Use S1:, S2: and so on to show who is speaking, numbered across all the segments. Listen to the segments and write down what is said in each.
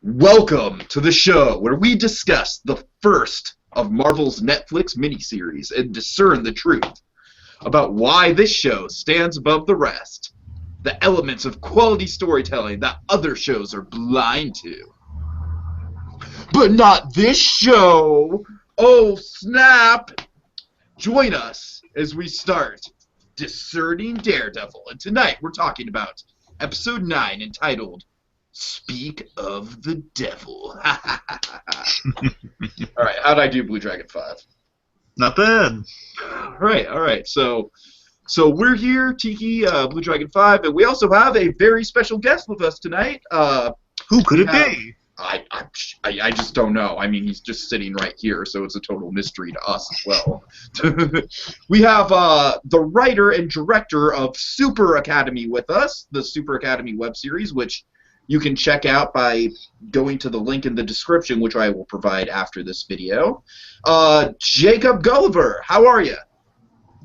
S1: Welcome to the show where we discuss the first of Marvel's Netflix miniseries and discern the truth about why this show stands above the rest, the elements of quality storytelling that other shows are blind to. But not this show! Oh, snap! Join us as we start Discerning Daredevil, and tonight we're talking about Episode 9 entitled Speak of the Devil. Alright, how'd I do, Blue Dragon 5?
S2: Not bad.
S1: Alright. So we're here, Tiki, Blue Dragon 5, and we also have a very special guest with us tonight.
S2: Who could it be?
S1: I just don't know. I mean, he's just sitting right here, so it's a total mystery to us as well. We have the writer and director of Super Academy with us, the Super Academy web series, which you can check out by going to the link in the description, which I will provide after this video. Jacob Gulliver, how are you?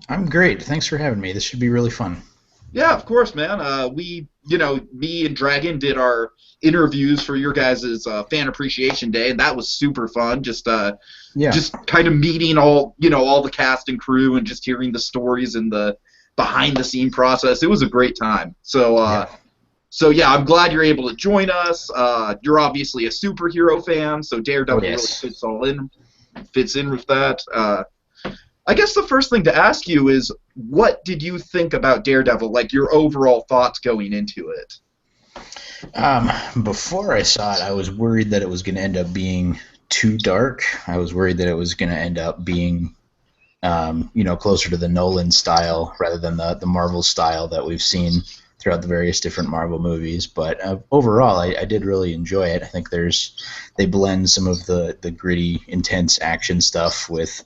S3: I'm great. Thanks for having me. This should be really fun.
S1: Yeah, of course, man. Me and Dragon did our interviews for your guys' Fan Appreciation Day, and that was super fun. Just kind of meeting all the cast and crew and just hearing the stories and the behind-the-scene process. It was a great time. So yeah, I'm glad you're able to join us. You're obviously a superhero fan, so Daredevil really fits in with that. I guess the first thing to ask you is, what did you think about Daredevil? Like, your overall thoughts going into it?
S3: Before I saw it, I was worried that it was going to end up being too dark. I was worried that it was going to end up being, closer to the Nolan style rather than the Marvel style that we've seen throughout the various different Marvel movies. But overall, I did really enjoy it. I think they blend some of the gritty, intense action stuff with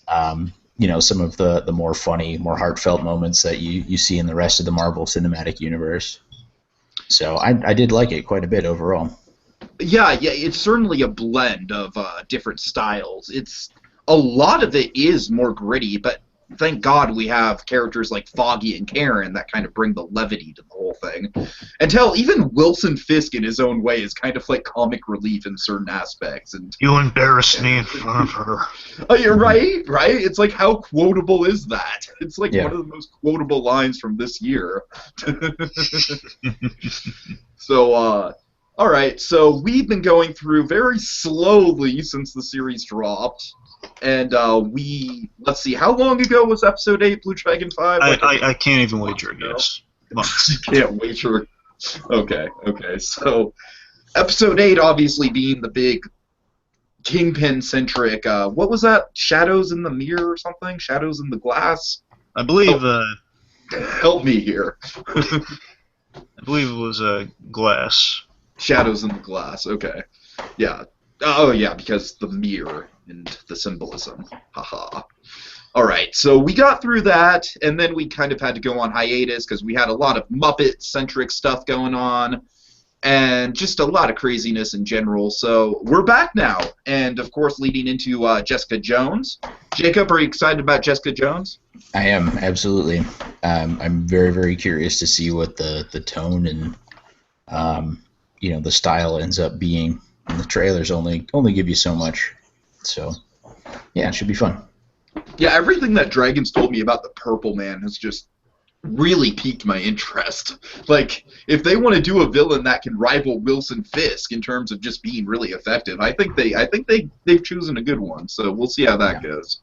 S3: some of the more funny, more heartfelt moments that you see in the rest of the Marvel Cinematic Universe. So I did like it quite a bit overall.
S1: Yeah, it's certainly a blend of different styles. A lot of it is more gritty, but thank God we have characters like Foggy and Karen that kind of bring the levity to the whole thing. Until even Wilson Fisk in his own way is kind of like comic relief in certain aspects. And
S2: you embarrass me in front of her.
S1: Oh, you're right? It's like, how quotable is that? It's like one of the most quotable lines from this year. So, alright, so we've been going through very slowly since the series dropped. And let's see, how long ago was Episode 8, Blue Dragon 5?
S2: I can't even wager a guess.
S1: You can't wager. Okay. So, Episode 8 obviously being the big Kingpin-centric, what was that? Shadows in the Mirror or something? Shadows in the Glass?
S2: I believe...
S1: help me here.
S2: I believe it was Glass.
S1: Shadows in the Glass, okay. Yeah. Oh, yeah, because the mirror and the symbolism. Haha. Alright, so we got through that, and then we kind of had to go on hiatus because we had a lot of Muppet-centric stuff going on, and just a lot of craziness in general. So we're back now, and of course leading into Jessica Jones. Jacob, are you excited about Jessica Jones?
S3: I am, absolutely. I'm very, very curious to see what the tone and the style ends up being. And the trailers only give you so much. So, yeah, it should be fun.
S1: Yeah, everything that Dragon's told me about the Purple Man has just really piqued my interest. Like, if they want to do a villain that can rival Wilson Fisk in terms of just being really effective, I think they've chosen a good one. So we'll see how that goes.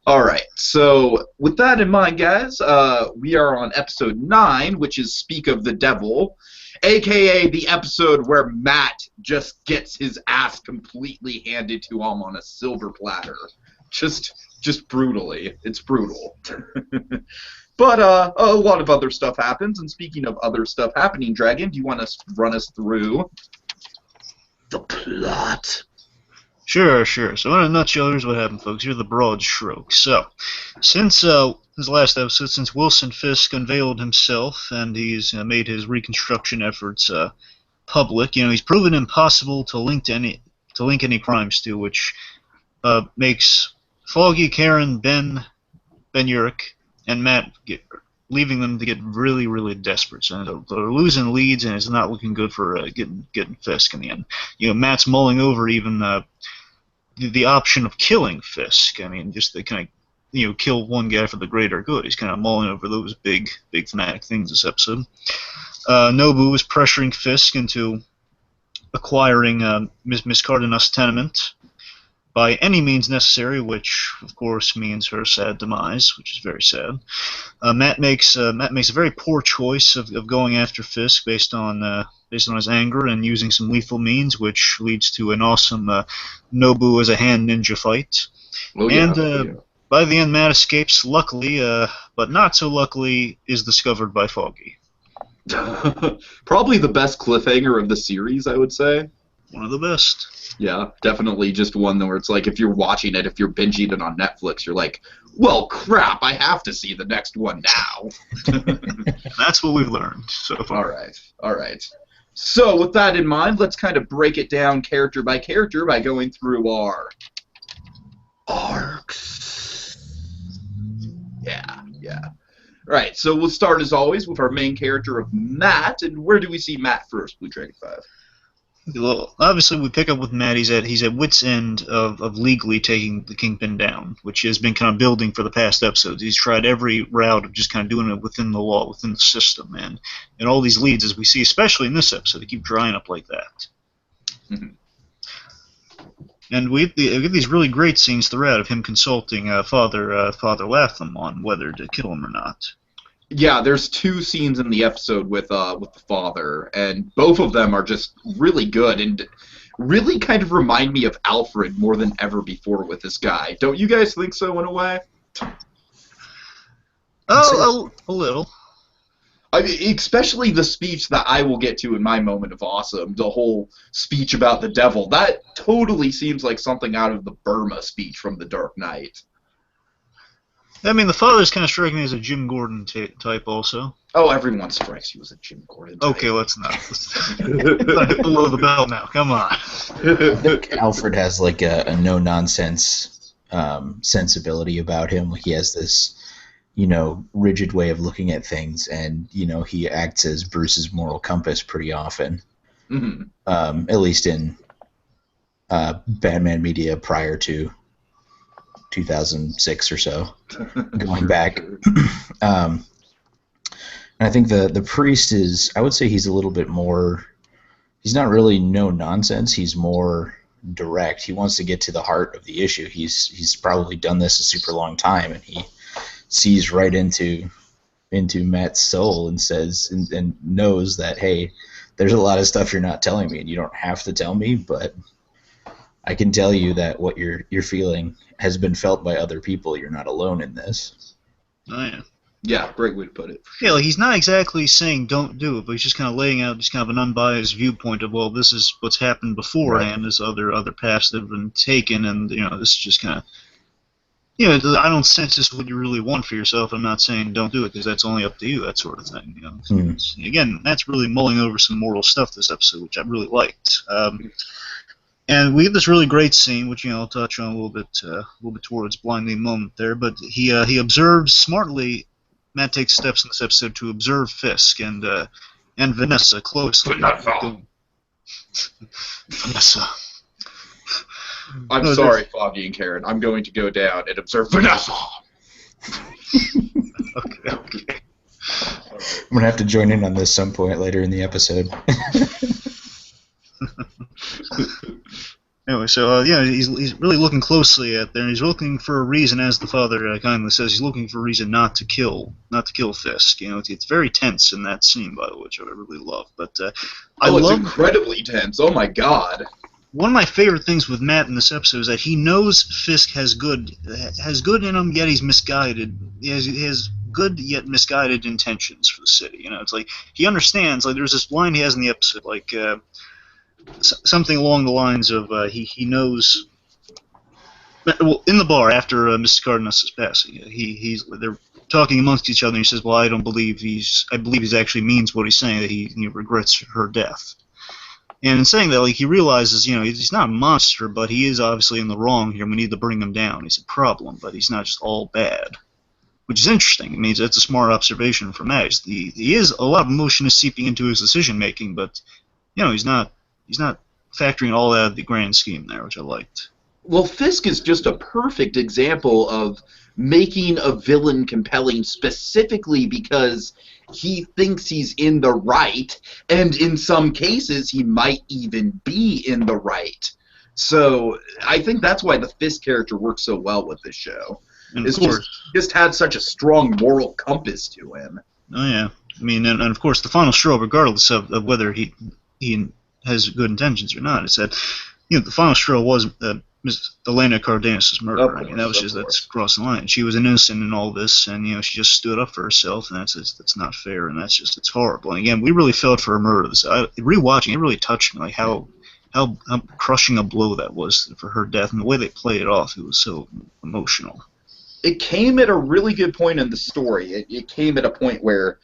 S1: All right. So with that in mind, guys, we are on Episode 9, which is Speak of the Devil, a.k.a. the episode where Matt just gets his ass completely handed to him on a silver platter. Just brutally. It's brutal. But a lot of other stuff happens, and speaking of other stuff happening, Dragon, do you want to run us through the plot?
S2: Sure. So in a nutshell, here's what happened, folks. Here's the broad strokes. So, since his last episode, since Wilson Fisk unveiled himself and he's made his reconstruction efforts public, he's proven impossible to link any crimes to, which makes Foggy, Karen, Ben Urich, and Matt leaving them to get really, really desperate. So they're losing leads, and it's not looking good for getting Fisk in the end. Matt's mulling over even the option of killing Fisk. I mean, just to kind of kill one guy for the greater good. He's kind of mulling over those big thematic things this episode. Nobu is pressuring Fisk into acquiring Miss Cardenas' tenement by any means necessary, which of course means her sad demise, which is very sad. Matt makes a very poor choice of going after Fisk based on his anger and using some lethal means, which leads to an awesome Nobu as a hand ninja fight.
S1: Oh, yeah.
S2: By the end, Matt escapes, luckily, but not so luckily is discovered by Foggy.
S1: Probably the best cliffhanger of the series, I would say.
S2: One of the best.
S1: Yeah, definitely just one where it's like if you're watching it, if you're binging it on Netflix, you're like, well, crap, I have to see the next one now.
S2: That's what we've learned so far.
S1: All right. So with that in mind, let's kind of break it down character by character by going through our arcs. Yeah. All right, so we'll start as always with our main character of Matt, and where do we see Matt first, Blue Dragon 5?
S2: Well, obviously we pick up with Matt. He's at wit's end of legally taking the Kingpin down, which has been kind of building for the past episodes. He's tried every route of just kind of doing it within the law, within the system, and all these leads, as we see, especially in this episode, they keep drying up like that.
S1: Mm-hmm.
S2: And we get these really great scenes throughout of him consulting Father Latham on whether to kill him or not.
S1: Yeah, there's two scenes in the episode with the father, and both of them are just really good and really kind of remind me of Alfred more than ever before with this guy. Don't you guys think so in a way?
S2: Oh, a little.
S1: I mean, especially the speech that I will get to in my moment of awesome, the whole speech about the devil. That totally seems like something out of the Burma speech from The Dark Knight.
S2: I mean, the father's kind of striking me as a Jim Gordon type also.
S1: Oh, everyone strikes you as a Jim Gordon type.
S2: Okay, let's not get below the belt now. Come on.
S3: I think Alfred has like a no-nonsense sensibility about him. He has this, rigid way of looking at things, and, he acts as Bruce's moral compass pretty often.
S1: Mm-hmm.
S3: At least in Batman media prior to 2006 or so, going back. And I think the priest is, I would say he's a little bit more, he's not really no nonsense, he's more direct. He wants to get to the heart of the issue. He's probably done this a super long time, and he sees right into Matt's soul and says and knows that, hey, there's a lot of stuff you're not telling me, and you don't have to tell me, but I can tell you that what you're feeling has been felt by other people. You're not alone in this.
S2: Oh, yeah.
S1: Yeah, great way to put it.
S2: Yeah, like he's not exactly saying don't do it, but he's just kind of laying out just kind of an unbiased viewpoint of, well, this is what's happened beforehand, there's other paths that have been taken, and, this is just kind of, I don't sense this is what you really want for yourself. I'm not saying don't do it, because that's only up to you, that sort of thing. Again, that's really mulling over some moral stuff this episode, which I really liked. And we get this really great scene, which I'll touch on a little bit towards blinding moment there. But he observes smartly. Matt takes steps in this episode to observe Fisk and Vanessa closely. Vanessa.
S1: I'm sorry, Foggy and Karen. I'm going to go down and observe Vanessa.
S2: Okay.
S3: I'm gonna have to join in on this some point later in the episode.
S2: Anyway, so he's really looking closely at there, and he's looking for a reason, as the father kindly says, he's looking for a reason not to kill Fisk. It's very tense in that scene, by the way, which I really love. But
S1: it's incredibly tense. Oh my god.
S2: One of my favorite things with Matt in this episode is that he knows Fisk has good in him, yet he's misguided. He has good yet misguided intentions for the city. It's like he understands. Like there's this line he has in the episode, like. Something along the lines of he knows. Well, in the bar after Mrs. Cardenas is passing, they're talking amongst each other. And he says, "Well, I believe he actually means what he's saying. That he regrets her death." And in saying that, like he realizes, he's not a monster, but he is obviously in the wrong here. We need to bring him down. He's a problem, but he's not just all bad. which is interesting. It means that's a smart observation from Max. He is a lot of emotion is seeping into his decision making, but he's not factoring all that the grand scheme there, which I liked.
S1: Well, Fisk is just a perfect example of making a villain compelling specifically because he thinks he's in the right, and in some cases he might even be in the right. So I think that's why the Fisk character works so well with this show.
S2: And
S1: It's just had such a strong moral compass to him.
S2: Oh yeah, I mean, and of course the final straw, regardless of whether he has good intentions or not, is that the final straw was Miss Elena Cardenas' murder.
S1: Course,
S2: I mean, that's crossing the line. She was innocent in all this, and she just stood up for herself, and that's not fair, and it's horrible. And again, we really felt for her murder. Rewatching it really touched me, like how crushing a blow that was for her death, and the way they played it off. It was so emotional.
S1: It came at a really good point in the story. It came at a point where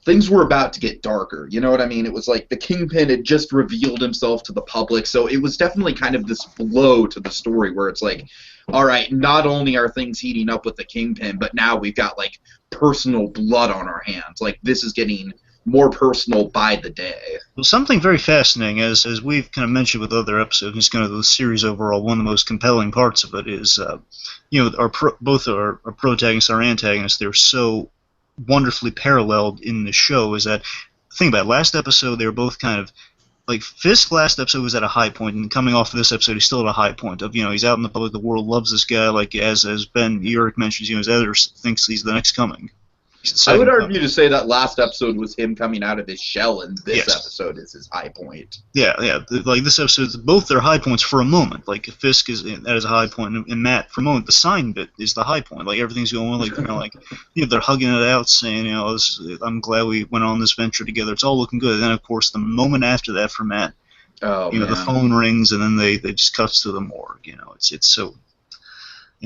S1: things were about to get darker. You know what I mean? It was like the Kingpin had just revealed himself to the public, so it was definitely kind of this blow to the story where it's like, all right, not only are things heating up with the Kingpin, but now we've got like personal blood on our hands. Like this is getting more personal by the day.
S2: Well, something very fascinating, as we've kind of mentioned with other episodes, just kind of the series overall, one of the most compelling parts of it is, both our protagonists, our antagonists, they're so wonderfully paralleled in the show. Is that think about it, last episode they were both kind of like Fisk last episode was at a high point, and coming off of this episode he's still at a high point of he's out in the public, the world loves this guy, like as Ben Urich mentions, his editor thinks he's the next coming.
S1: I would argue to say that last episode was him coming out of his shell, and this episode is his high point.
S2: Yeah. Like this episode, both their high points for a moment. Like Fisk is at his high point, and Matt for a moment. The sign bit is the high point. Like everything's going like they're hugging it out, saying I'm glad we went on this venture together. It's all looking good. And then of course the moment after that for Matt, the phone rings, and then they just cuts to the morgue. It's so.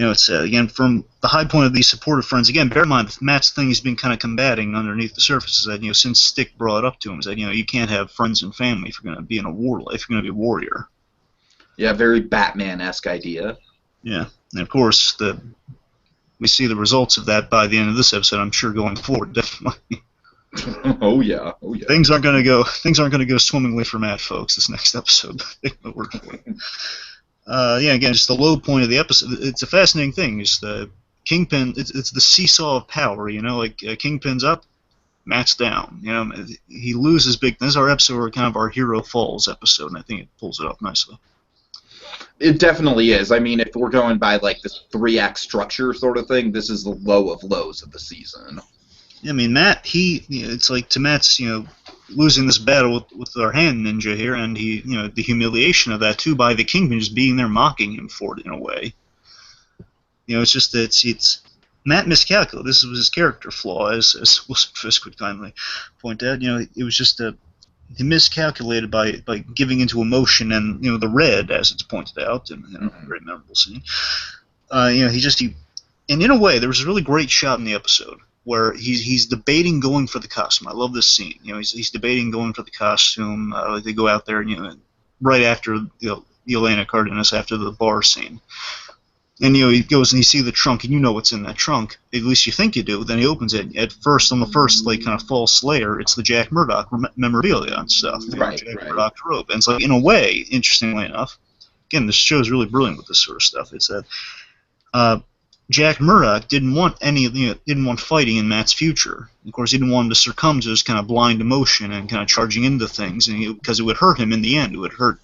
S2: It's again from the high point of these supportive friends. Again, bear in mind Matt's thing he's been kind of combating underneath the surface is that since Stick brought it up to him is that you can't have friends and family if you're going to be in a war life. You're going to be a warrior.
S1: Yeah, very Batman-esque idea.
S2: Yeah, and of course we see the results of that by the end of this episode. I'm sure going forward, definitely.
S1: Oh yeah.
S2: Things aren't going to go swimmingly for Matt, folks. This next episode, but we're going. Again, just the low point of the episode. It's a fascinating thing. It's the Kingpin. It's the seesaw of power. Like Kingpin's up, Matt's down. He loses big. This is our episode, where kind of our hero falls episode, and I think it pulls it off nicely.
S1: It definitely is. I mean, if we're going by like this 3-act structure sort of thing, this is the low of lows of the season.
S2: I mean, Matt. It's like to Matt's. Losing this battle with our hand ninja here, and he, the humiliation of that too by the Kingpin just being there mocking him for it in a way. It's just that it's Matt miscalculated. This was his character flaw, as Wilson Fisk would kindly point out. It was just he miscalculated by giving into emotion and the red, as it's pointed out, and a very memorable scene. And in a way, there was a really great shot in the episode where he's debating going for the costume. I love this scene. He's debating going for the costume. They go out there, right after the Elena Cardenas, after the bar scene. And he goes and you see the trunk, and what's in that trunk. At least you think you do. Then he opens it. At first, on the first kind of false layer, it's the Jack Murdock memorabilia and stuff.
S1: Right.
S2: Murdock robe. And it's like, in a way, interestingly enough, again, this show is really brilliant with this sort of stuff. It's that. Jack Murdock didn't want fighting in Matt's future. Of course, he didn't want him to succumb to this kind of blind emotion and kind of charging into things, because it would hurt him in the end. It would hurt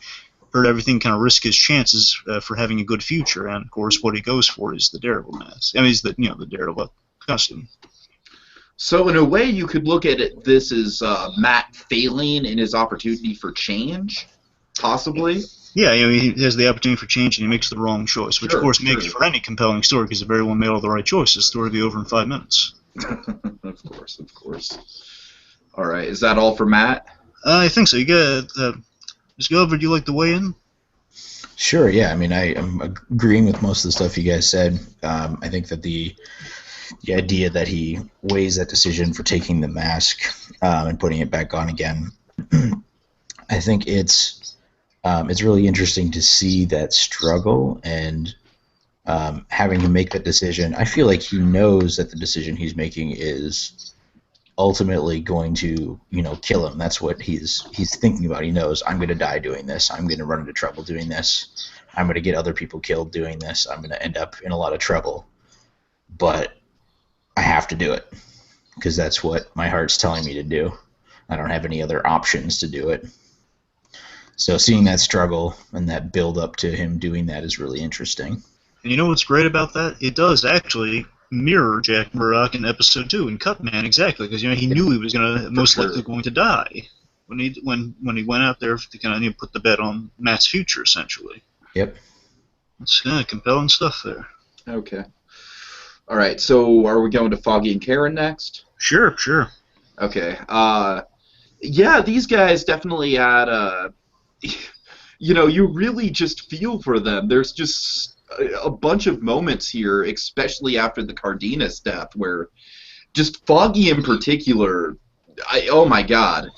S2: everything, kind of risk his chances for having a good future. And of course, what he goes for is the Daredevil mask. I mean, the Daredevil costume.
S1: So in a way, you could look at it. This is Matt failing in his opportunity for change, possibly.
S2: Yeah, he has the opportunity for change, and he makes the wrong choice, which of course makes for any compelling story, because if everyone made all the right choices, the story would be over in 5 minutes.
S1: Of course. All right, is that all for Matt?
S2: I think so. You got Mr. Gulliver, do you like to weigh in?
S3: Sure. Yeah. I mean, I'm agreeing with most of the stuff you guys said. I think that the idea that he weighs that decision for taking the mask and putting it back on again, I think it's really interesting to see that struggle, and having to make that decision. I feel like he knows that the decision he's making is ultimately going to, kill him. That's what he's thinking about. He knows, I'm going to die doing this. I'm going to run into trouble doing this. I'm going to get other people killed doing this. I'm going to end up in a lot of trouble. But I have to do it because that's what my heart's telling me to do. I don't have any other options to do it. So seeing that struggle and that build up to him doing that is really interesting.
S2: And you know what's great about that? It does actually mirror Jack Murdoch in episode 2 in Cutman, exactly, because he knew he was most likely going to die when he went out there to kind of put the bet on Matt's future, essentially.
S3: Yep.
S2: It's kind of compelling stuff there.
S1: Okay. All right. So are we going to Foggy and Karen next?
S2: Sure.
S1: Okay. Yeah, these guys definitely had you really just feel for them. There's just a bunch of moments here, especially after the Cardenas death, where just Foggy in particular, oh my god,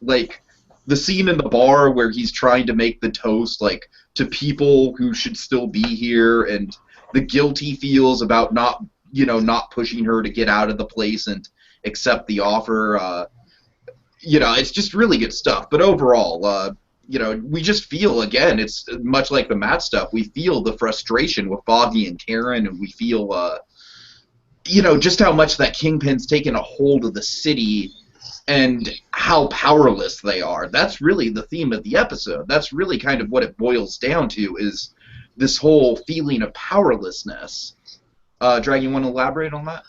S1: like the scene in the bar where he's trying to make the toast like to people who should still be here, and the guilt he feels about not pushing her to get out of the place and accept the offer. It's just really good stuff. But overall, we just feel, again, it's much like the Matt stuff, we feel the frustration with Foggy and Karen, and we feel, just how much that Kingpin's taken a hold of the city and how powerless they are. That's really the theme of the episode. That's really kind of what it boils down to, is this whole feeling of powerlessness. Dragon, you want to elaborate on that?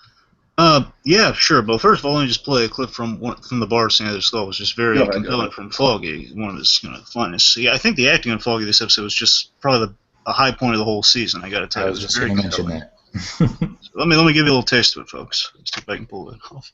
S2: Yeah, sure. But first of all, let me just play a clip from the bar scene I just thought was just very compelling from Foggy, one of his finest. Yeah, I think the acting on Foggy this episode was just probably a high point of the whole season. I got to tell you,
S3: I was just going to mention that.
S2: So let me give you a little taste of it, folks. Let's see if I can pull it off.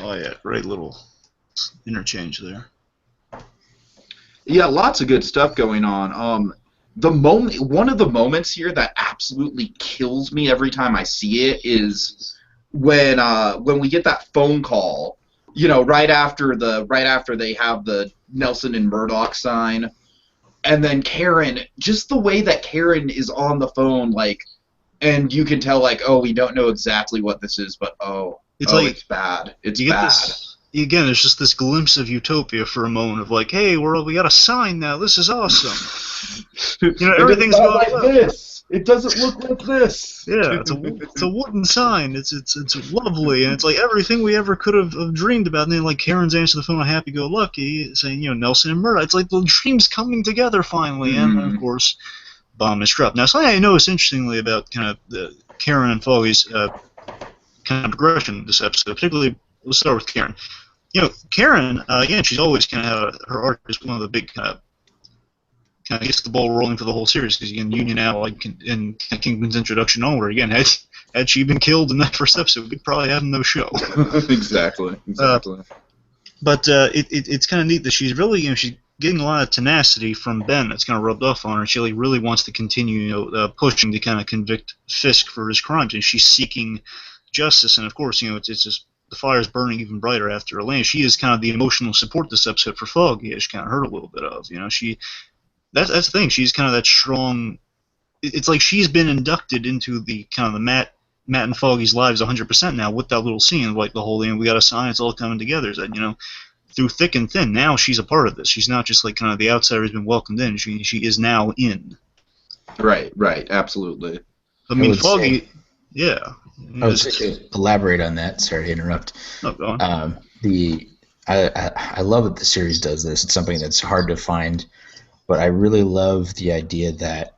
S2: Oh yeah, great little interchange there.
S1: Yeah, lots of good stuff going on. One of the moments here that absolutely kills me every time I see it is when we get that phone call, right after they have the Nelson and Murdoch sign, and then Karen, just the way that Karen is on the phone, like, and you can tell, like, oh, we don't know exactly what this is, but it's bad. It's bad.
S2: Again, there's just this glimpse of utopia for a moment of like, hey, we got a sign now. This is awesome. Everything's going
S1: like this. It doesn't look like this.
S2: Yeah, it's a wooden sign. It's lovely, and it's like everything we ever could have dreamed about. And then like Karen's answer the phone, happy-go-lucky, saying Nelson and Murdoch. It's like the dreams coming together finally, and of course, bomb is dropped. Now, something I noticed interestingly about kind of the Karen and Foggy's kind of progression this episode, particularly, let's start with Karen. Karen, again, she's always kind of had her arc is one of the big kind of gets the ball rolling for the whole series, because again, Union Owl, like in Kingpin's introduction onward, again, had she been killed in that first episode, we'd probably have no show.
S1: Exactly.
S2: But it's kind of neat that she's really, she's getting a lot of tenacity from Ben that's kind of rubbed off on her, and she really wants to continue, pushing to kind of convict Fisk for his crimes, and she's seeking justice, and of course, it's just the fire's burning even brighter after Elaine. She is kind of the emotional support this episode for Foggy, as she kind of heard a little bit of. That's the thing. She's kind of that strong. It's like she's been inducted into the kind of the Matt and Foggy's lives 100% now with that little scene, like the whole we got a sign, it's all coming together. Is that through thick and thin, now she's a part of this. She's not just like kind of the outsider who's been welcomed in. She is now in.
S1: Right, absolutely.
S2: I mean, Foggy, yeah.
S3: I was to elaborate on that. Sorry to interrupt.
S2: No, go on.
S3: I love that the series does this. It's something that's hard to find, but I really love the idea that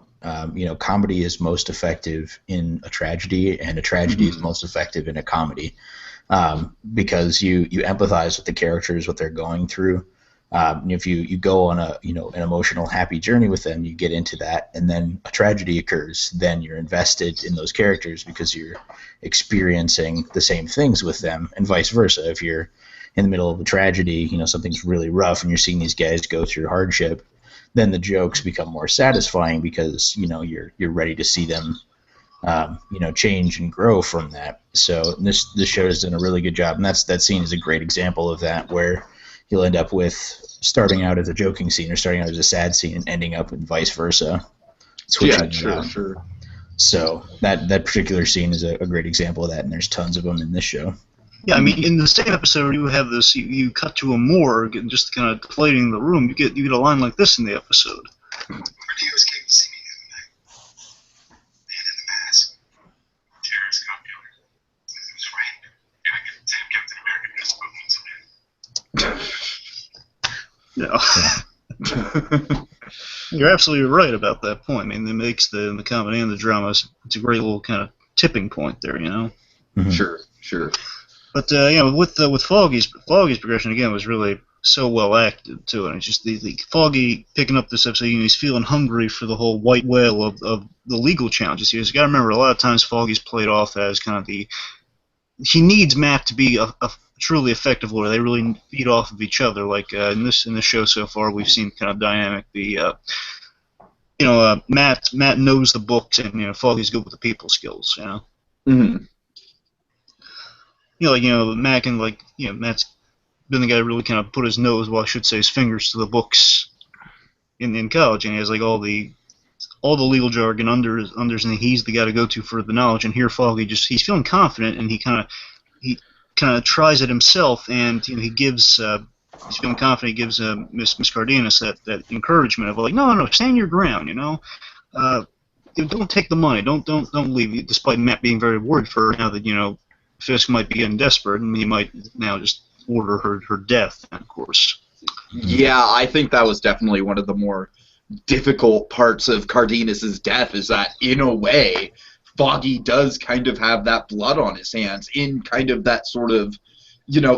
S3: comedy is most effective in a tragedy, and a tragedy is most effective in a comedy, because you empathize with the characters, what they're going through. If you go on an emotional happy journey with them, you get into that, and then a tragedy occurs, then you're invested in those characters because you're experiencing the same things with them, and vice versa. If you're in the middle of a tragedy, something's really rough, and you're seeing these guys go through hardship, then the jokes become more satisfying because you're ready to see them change and grow from that. So this show has done a really good job, and that scene is a great example of that, where you'll end up with starting out as a joking scene or starting out as a sad scene and ending up with vice versa. Switching
S1: sure.
S3: So that particular scene is a great example of that, and there's tons of them in this show.
S2: Yeah, I mean, in the same episode, you have this. You cut to a morgue and just kind of deflating the room. You get a line like this in the episode.
S4: Where do you escape to see me the other night? Man in the mask. Jacob Gulliver. His friend. Yeah, I get Sam Captain America dressed up on something.
S2: Yeah. You're absolutely right about that point. I mean, it makes the comedy and the drama. It's a great little kind of tipping point there,
S3: Mm-hmm.
S1: Sure.
S2: But with Foggy's progression again was really so well acted too, and it's just the Foggy picking up this episode. He's feeling hungry for the whole white whale of the legal challenges. You got to remember, a lot of times Foggy's played off as kind of he needs Matt to be a truly effective lawyer. They really feed off of each other. Like in this show so far, we've seen kind of dynamic. Matt knows the books, and Foggy's good with the people skills.
S1: Mm-hmm.
S2: Matt can Matt's been the guy who really kind of put his nose, well, I should say his fingers to the books in college, and he has like all the legal jargon under and he's the guy to go to for the knowledge. And here Foggy he's feeling confident, and he kind of tries it himself, and he gives he's feeling confident. He gives Miss Cardenas that encouragement of like, no, stand your ground, don't take the money, don't leave, despite Matt being very worried for her now that Fisk might be getting desperate, and he might now just order her death, of course.
S1: Yeah, I think that was definitely one of the more difficult parts of Cardenas' death, is that, in a way, Foggy does kind of have that blood on his hands in kind of that sort of,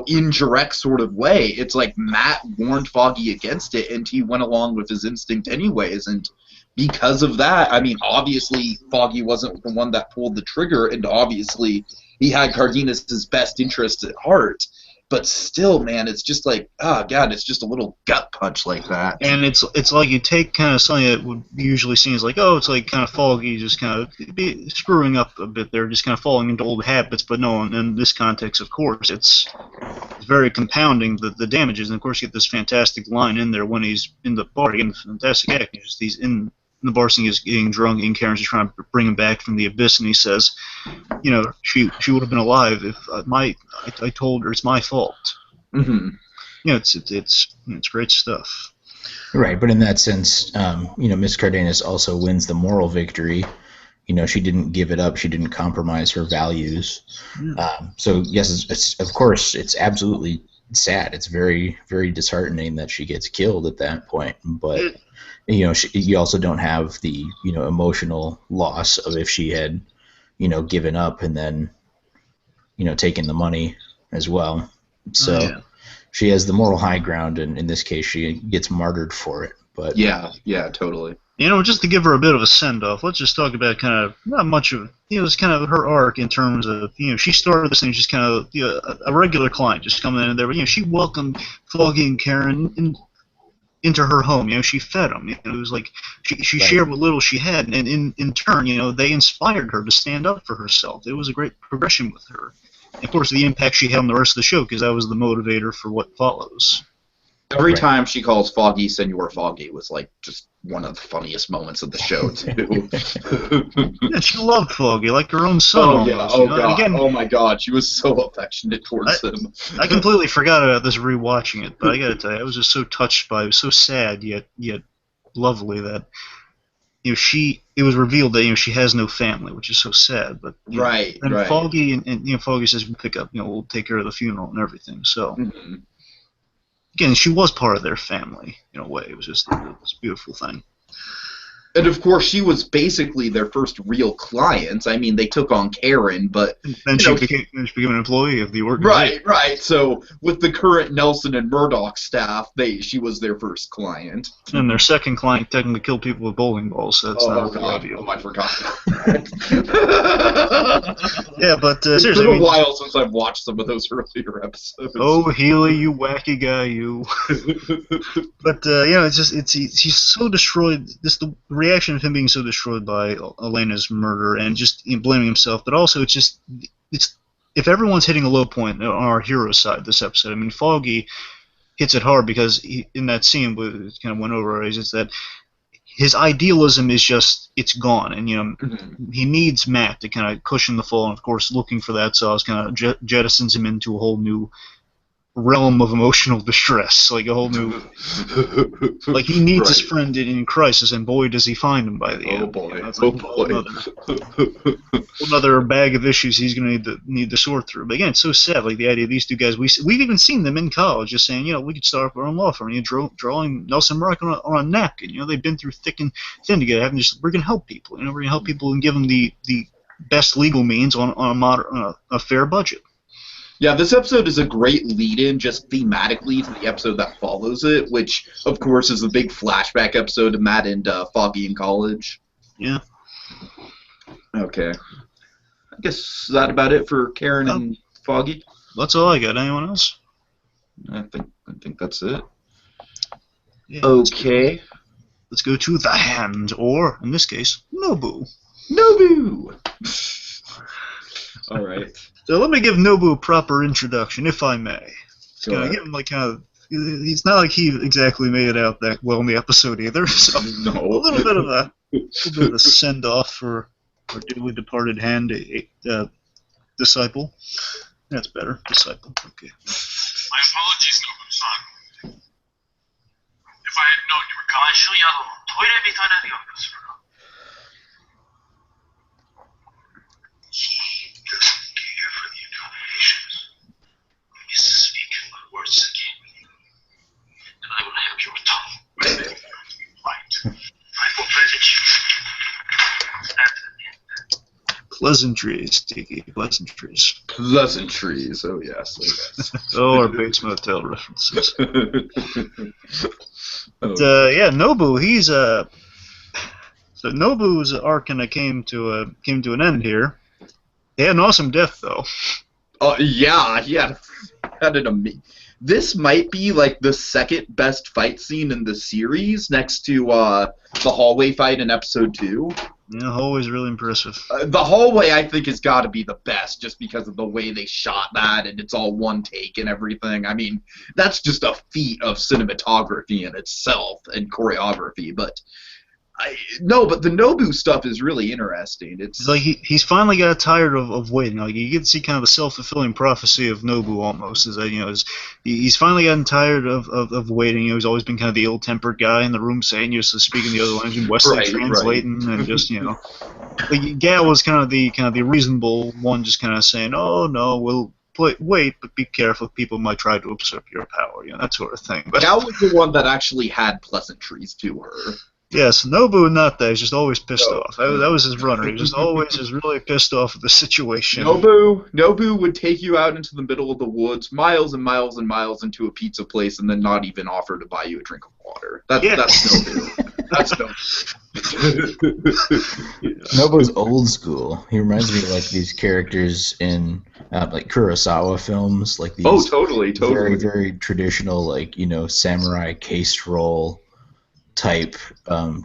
S1: indirect sort of way. It's like Matt warned Foggy against it, and he went along with his instinct anyways, and because of that, I mean, obviously, Foggy wasn't the one that pulled the trigger, and obviously he had Cardenas' best interests at heart, but still, man, it's just like, oh god, it's just a little gut punch like that.
S2: And it's like you take kind of something that would be usually seen as like, oh, it's like kind of Foggy just kind of screwing up a bit there, just kind of falling into old habits, but no, in this context, of course, it's very compounding the damages, and of course you get this fantastic line in there when he's in the bar, again, fantastic acting, just he's in the bar scene, is getting drunk, and Karen's just trying to bring him back from the abyss, and he says, she would have been alive if I told her it's my fault.
S1: Mm-hmm.
S2: It's great stuff.
S3: Right, but in that sense, Miss Cardenas also wins the moral victory. She didn't give it up. She didn't compromise her values. So yes, it's of course it's absolutely sad. It's very, very disheartening that she gets killed at that point, but. You also don't have the emotional loss of if she had given up and then taken the money as well. So she has the moral high ground, and in this case she gets martyred for it. But
S1: yeah, totally.
S2: Just to give her a bit of a send off, let's just talk about kind of not much of it's kind of her arc in terms of she started this thing just kind of a regular client just coming in there, but she welcomed Foggy and Karen into her home. She fed them. It was like she shared what little she had, and in turn, they inspired her to stand up for herself. It was a great progression with her. And of course, the impact she had on the rest of the show, because that was the motivator for what follows.
S1: Every time she calls Foggy Senor Foggy was like just one of the funniest moments of the show too.
S2: Yeah, she loved Foggy like her own son.
S1: Oh yeah,
S2: almost,
S1: god,
S2: again,
S1: oh my god, she was so affectionate towards him.
S2: I completely forgot about this rewatching it, but I gotta tell you, I was just so touched by it. It was so sad yet lovely that it was revealed that she has no family, which is so sad. But
S1: Right,
S2: and
S1: right.
S2: Foggy and Foggy says we'll pick up, we'll take care of the funeral and everything. So
S1: Mhm.
S2: again, she was part of their family in a way. It was just a beautiful thing.
S1: And of course, she was basically their first real client. I mean, they took on Karen, but
S2: Then she became an employee of the organization.
S1: right. So with the current Nelson and Murdoch staff, she was their first client.
S2: And their second client technically killed people with bowling balls. So that's not really ideal.
S1: I forgot.
S2: Yeah, but
S1: It's
S2: seriously,
S1: been a while since I've watched some of those earlier episodes.
S2: Oh, Healy, you wacky guy, you. But he's so destroyed. Just the reaction of him being so destroyed by Elena's murder and just blaming himself. But also, it's if everyone's hitting a low point on our hero side this episode. I mean, Foggy hits it hard because in that scene, it kind of went over. Is that his idealism is just it's gone, and he needs Matt to kind of cushion the fall. And of course, looking for that sauce kind of jettisons him into a whole new realm of emotional distress, like a whole new, like he needs his friend in crisis, and boy does he find him by the end. Another bag of issues he's going to need to sort through. But again, it's so sad, like the idea of these two guys. We've even seen them in college, just saying, we could start up our own law firm. Drawing Nelson Murdoch on a napkin. They've been through thick and thin together. We're going to help people. We're going to help people and give them the best legal means on a fair budget.
S1: Yeah, this episode is a great lead-in, just thematically, to the episode that follows it, which, of course, is the big flashback episode of Matt and Foggy in college.
S2: Yeah.
S1: Okay. I guess that's about it for Karen and Foggy.
S2: That's all I got. Anyone else?
S1: I think that's it.
S2: Yeah,
S1: okay.
S2: Let's go to the Hand, or, in this case, Nobu.
S1: Nobu! All right.
S2: So let me give Nobu a proper introduction, if I may. Give him it's not like he exactly made it out that well in the episode either. So
S1: no.
S2: a little bit of a send off for our dearly departed Hand disciple. That's better, disciple. Okay.
S4: My apologies, Nobu-san. If I had known you were gone, he doesn't care for the accommodations. He used to speak good words again. And I will have your tongue wherever you fight. I will visit you.
S2: Pleasantries, Tiki. Pleasantries.
S1: Pleasantries. Oh yes.
S2: Oh, our Bates Motel references. But Nobu. He's so Nobu's arc kind of came to an end here. He had an awesome death, though.
S1: Oh yeah, he had an amazing. This might be like the second best fight scene in the series, next to the hallway fight in episode 2.
S2: Yeah, hallway's really impressive.
S1: The hallway, I think, has got to be the best, just because of the way they shot that, and it's all one take and everything. I mean, that's just a feat of cinematography in itself and choreography. But but the Nobu stuff is really interesting. It's
S2: like he's finally got tired of waiting. Like you get to see kind of the self-fulfilling prophecy of Nobu almost. Is that he's finally gotten tired of waiting. He's always been kind of the ill-tempered guy in the room, saying just speaking the other language and Wesley translating and just Like Gal was kind of the reasonable one, just kind of saying, "Oh no, we'll wait, but be careful. People might try to usurp your power." That sort of thing. But
S1: Gal was the one that actually had pleasantries to her.
S2: Yes, Nobu not that. He's just always pissed off. That was his runner. He was just always just really pissed off at the situation.
S1: Nobu would take you out into the middle of the woods, miles and miles and miles into a pizza place, and then not even offer to buy you a drink of water. That's Nobu. That's Nobu.
S3: Nobu's old school. He reminds me of like these characters in like Kurosawa films, like these.
S1: Oh, totally.
S3: Very, very traditional, like samurai case roll type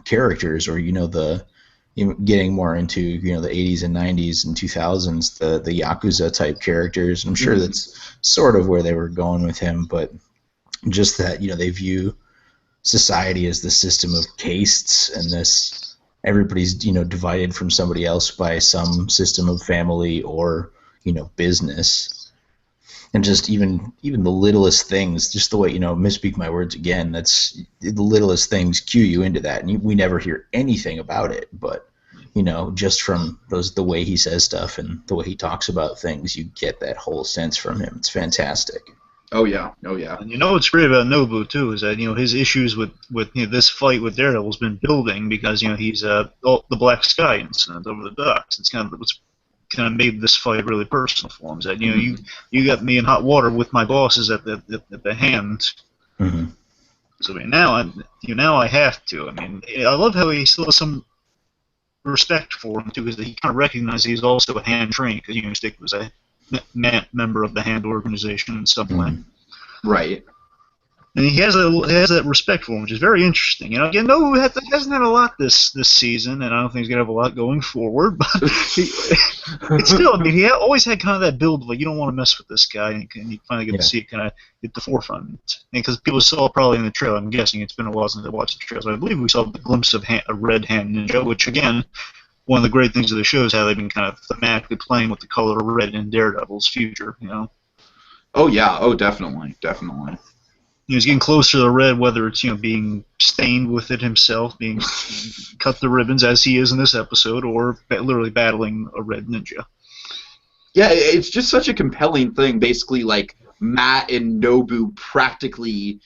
S3: characters, or getting more into the 80s and 90s and 2000s, the Yakuza type characters. And I'm sure that's sort of where they were going with him, but just that they view society as the system of castes, and this everybody's divided from somebody else by some system of family or business. And just even the littlest things, just the way, misspeak my words again, that's the littlest things cue you into that. And we never hear anything about it, but, just from the way he says stuff and the way he talks about things, you get that whole sense from him. It's fantastic.
S1: Oh yeah, oh yeah.
S2: And what's great about Nobu too is that his issues with this fight with Daredevil's been building because he's the Black Sky incident over the docks. It's kind of what's kind of made this fight really personal for him. Is that you got me in hot water with my bosses at the hand.
S3: Mm-hmm.
S2: So now I have to. I mean, I love how he still has some respect for him too, because he kind of recognizes he's also a hand trained because Stick was a member of the hand organization in some way.
S1: Right.
S2: And he has that respect for him, which is very interesting. Again, no, he hasn't had a lot this season, and I don't think he's gonna have a lot going forward. But it's still, I mean, he always had kind of that build of like, you don't want to mess with this guy, and you finally get to see it kind of hit the forefront. And because people saw probably in the trailer, I'm guessing it's been a while since I watched the trailer, so I believe we saw the glimpse of a red hand ninja, which again, one of the great things of the show is how they've been kind of thematically playing with the color of red in Daredevil's future.
S1: Oh yeah, oh definitely.
S2: He's getting closer to the red, whether it's being stained with it himself, being cut the ribbons as he is in this episode, or literally battling a red ninja.
S1: Yeah, it's just such a compelling thing. Basically, like Matt and Nobu practically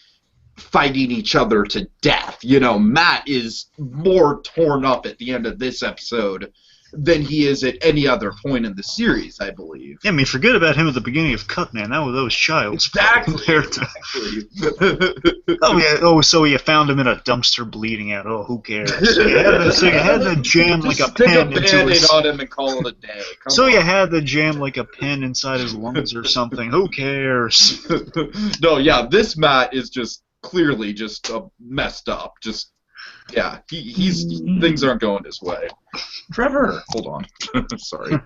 S1: fighting each other to death. Matt is more torn up at the end of this episode than he is at any other point in the series, I believe.
S2: Yeah, I mean, forget about him at the beginning of Cut, man. That was child's play compared to... Oh, yeah. Oh, so you found him in a dumpster bleeding out. Oh, who cares? So you had to jam like a pen into his...
S1: on him and call it a day.
S2: You had to jam like a pen inside his lungs or something. Who cares?
S1: No, yeah, this Matt is just clearly just messed up. Just... Yeah, he's things aren't going his way. Trevor, hold on. Sorry.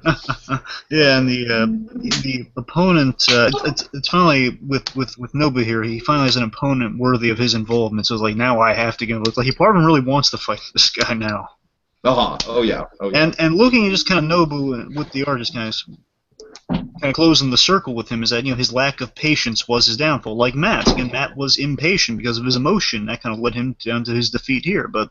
S2: Yeah, and the opponent, it's finally with Nobu here. He finally has an opponent worthy of his involvement. So it's like, now I have to go. It's like part of him really wants to fight this guy now.
S1: Oh yeah.
S2: And looking at just kind of Nobu with the artist kind of closing the circle with him is that his lack of patience was his downfall. Like Matt, again, Matt was impatient because of his emotion. That kind of led him down to his defeat here, but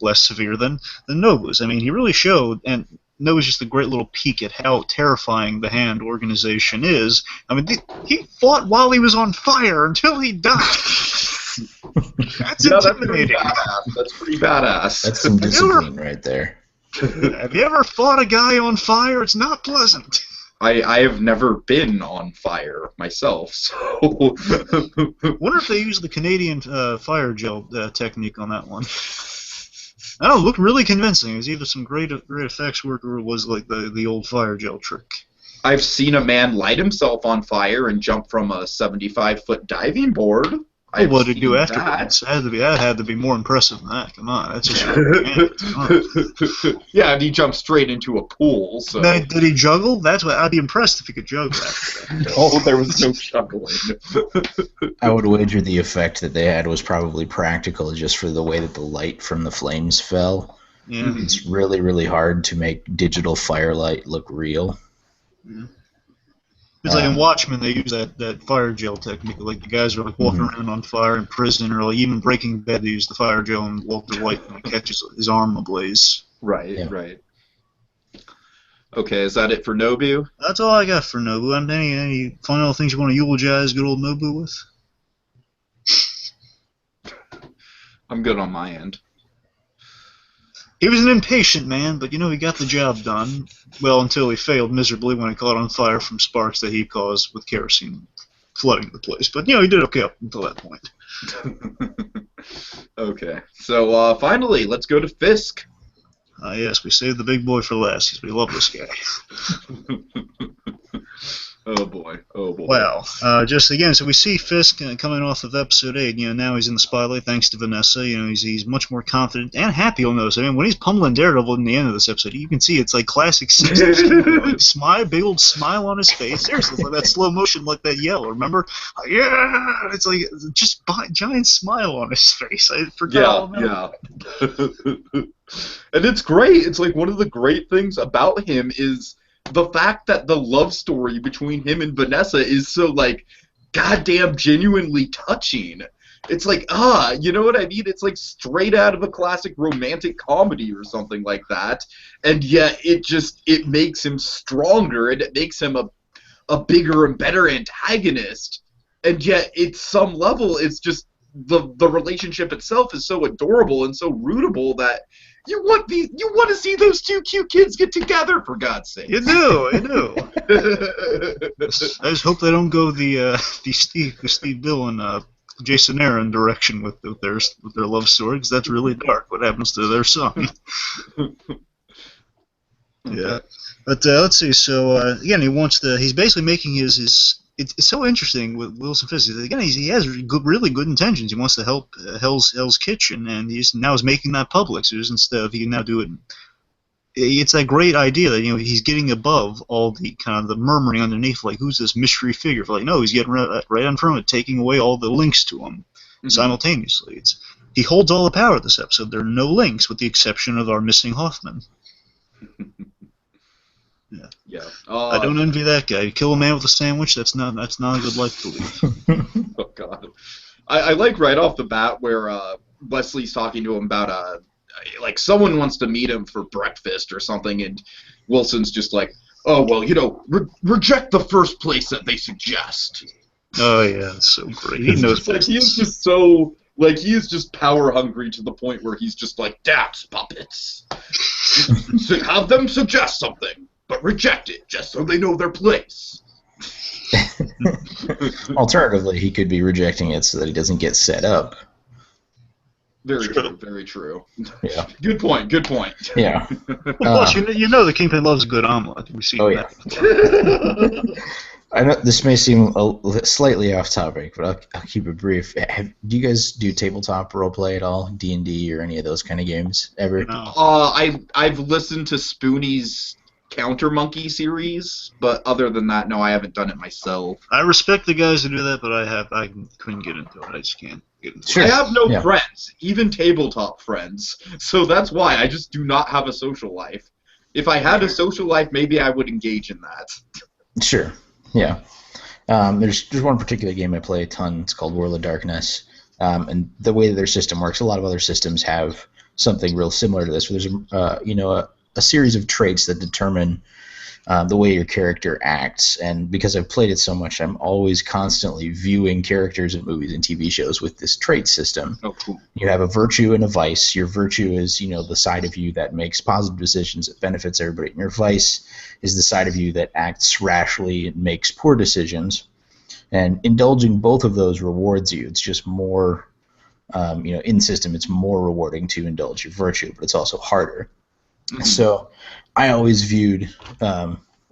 S2: less severe than Nobu's. I mean, he really showed, and Nobu's just a great little peek at how terrifying the hand organization is. I mean, he fought while he was on fire until he died. That's intimidating.
S1: That's pretty badass.
S3: That's some discipline right there.
S2: Have you ever fought a guy on fire? It's not pleasant.
S1: I have never been on fire myself, so...
S2: Wonder if they use the Canadian fire gel technique on that one. I don't know, it looked really convincing. It was either some great effects work or it was like the old fire gel trick.
S1: I've seen a man light himself on fire and jump from a 75-foot diving board.
S2: What did he do afterwards? That had to be more impressive than that. Come on, that's just
S1: Yeah, and he jumped straight into a pool. So
S2: did he juggle? That's what I'd be impressed if he could juggle after that.
S1: Oh, there was no juggling.
S3: I would wager the effect that they had was probably practical, just for the way that the light from the flames fell.
S2: Yeah,
S3: it's really, really hard to make digital firelight look real.
S2: Yeah. It's like in Watchmen, they use that fire gel technique. Like the guys are like walking around on fire in prison, or like even Breaking Bad, they use the fire gel and Walter White catches his arm ablaze.
S1: Right, right. Okay, is that it for Nobu?
S2: That's all I got for Nobu. Any final things you want to eulogize good old Nobu with?
S1: I'm good on my end.
S2: He was an impatient man, but he got the job done. Well, until he failed miserably when he caught on fire from sparks that he caused with kerosene flooding the place. But, he did okay up until that point.
S1: Okay. So, finally, let's go to Fisk.
S2: Yes, we saved the big boy for last because we love this guy.
S1: Oh boy, oh boy.
S2: Wow. Just again, so we see Fisk coming off of episode 8. Now he's in the spotlight thanks to Vanessa. He's much more confident and happy. You'll notice. I mean, when he's pummeling Daredevil in the end of this episode, you can see it's like classic 60s. Smile, big old smile on his face. Seriously, it's like that slow motion, like that yell. Remember? Yeah. It's like just giant smile on his face. I forgot all about it.
S1: And it's great. It's like one of the great things about him is the fact that the love story between him and Vanessa is so, like, goddamn genuinely touching. It's like, you know what I mean? It's like straight out of a classic romantic comedy or something like that. And yet it makes him stronger, and it makes him a bigger and better antagonist. And yet, at some level, it's just the relationship itself is so adorable and so rootable that you want to see those two cute kids get together, for God's sake.
S2: You do. I just hope they don't go the Steve Dillon, Jason Aaron direction with their love story, because that's really dark. What happens to their son? Yeah, but let's see. So again, he's basically making his. It's so interesting with Wilson Fisk. Again, he has really good intentions. He wants to help Hell's Kitchen, and he's making that public. So instead of he can now do it. It's that great idea that he's getting above all the kind of the murmuring underneath, like who's this mystery figure? Like no, he's getting right in front of it, taking away all the links to him simultaneously. He holds all the power this episode. There are no links, with the exception of our missing Hoffman.
S1: Yeah.
S2: I don't envy that guy. You kill a man with a sandwich. That's not a good life to live.
S1: Oh God. I like right off the bat where Wesley's talking to him about like someone wants to meet him for breakfast or something, and Wilson's just like, oh well, reject the first place that they suggest.
S2: Oh yeah, that's so great. He knows.
S1: Like, he is just so. Like, he is just power hungry to the point where he's just like, dance puppets. So have them suggest something, but reject it, just so they know their place.
S3: Alternatively, he could be rejecting it so that he doesn't get set up.
S1: Very true, very true.
S3: Yeah.
S1: Good point.
S3: Yeah.
S2: Plus, the Kingpin loves a good omelet. We've seen that.
S3: Yeah. I know this may seem slightly off topic, but I'll keep it brief. Do you guys do tabletop roleplay at all? D&D or any of those kind of games ever?
S2: No.
S1: I've listened to Spoonie's Counter Monkey series, but other than that, no, I haven't done it myself.
S2: I respect the guys who do that, but I couldn't get into it. I just can't get into
S3: Sure.
S1: I have no
S3: Yeah.
S1: friends, even tabletop friends, so that's why I just do not have a social life. If I had a social life, maybe I would engage in that.
S3: Sure. Yeah. There's one particular game I play a ton. It's called World of Darkness. And the way that their system works, a lot of other systems have something real similar to this, where there's a series of traits that determine the way your character acts. And because I've played it so much, I'm always constantly viewing characters in movies and TV shows with this trait system.
S1: Oh, cool.
S3: You have a virtue and a vice. Your virtue is, the side of you that makes positive decisions that benefits everybody. And your vice is the side of you that acts rashly and makes poor decisions. And indulging both of those rewards you. It's just more, in system, it's more rewarding to indulge your virtue, but it's also harder. Mm-hmm. So I always viewed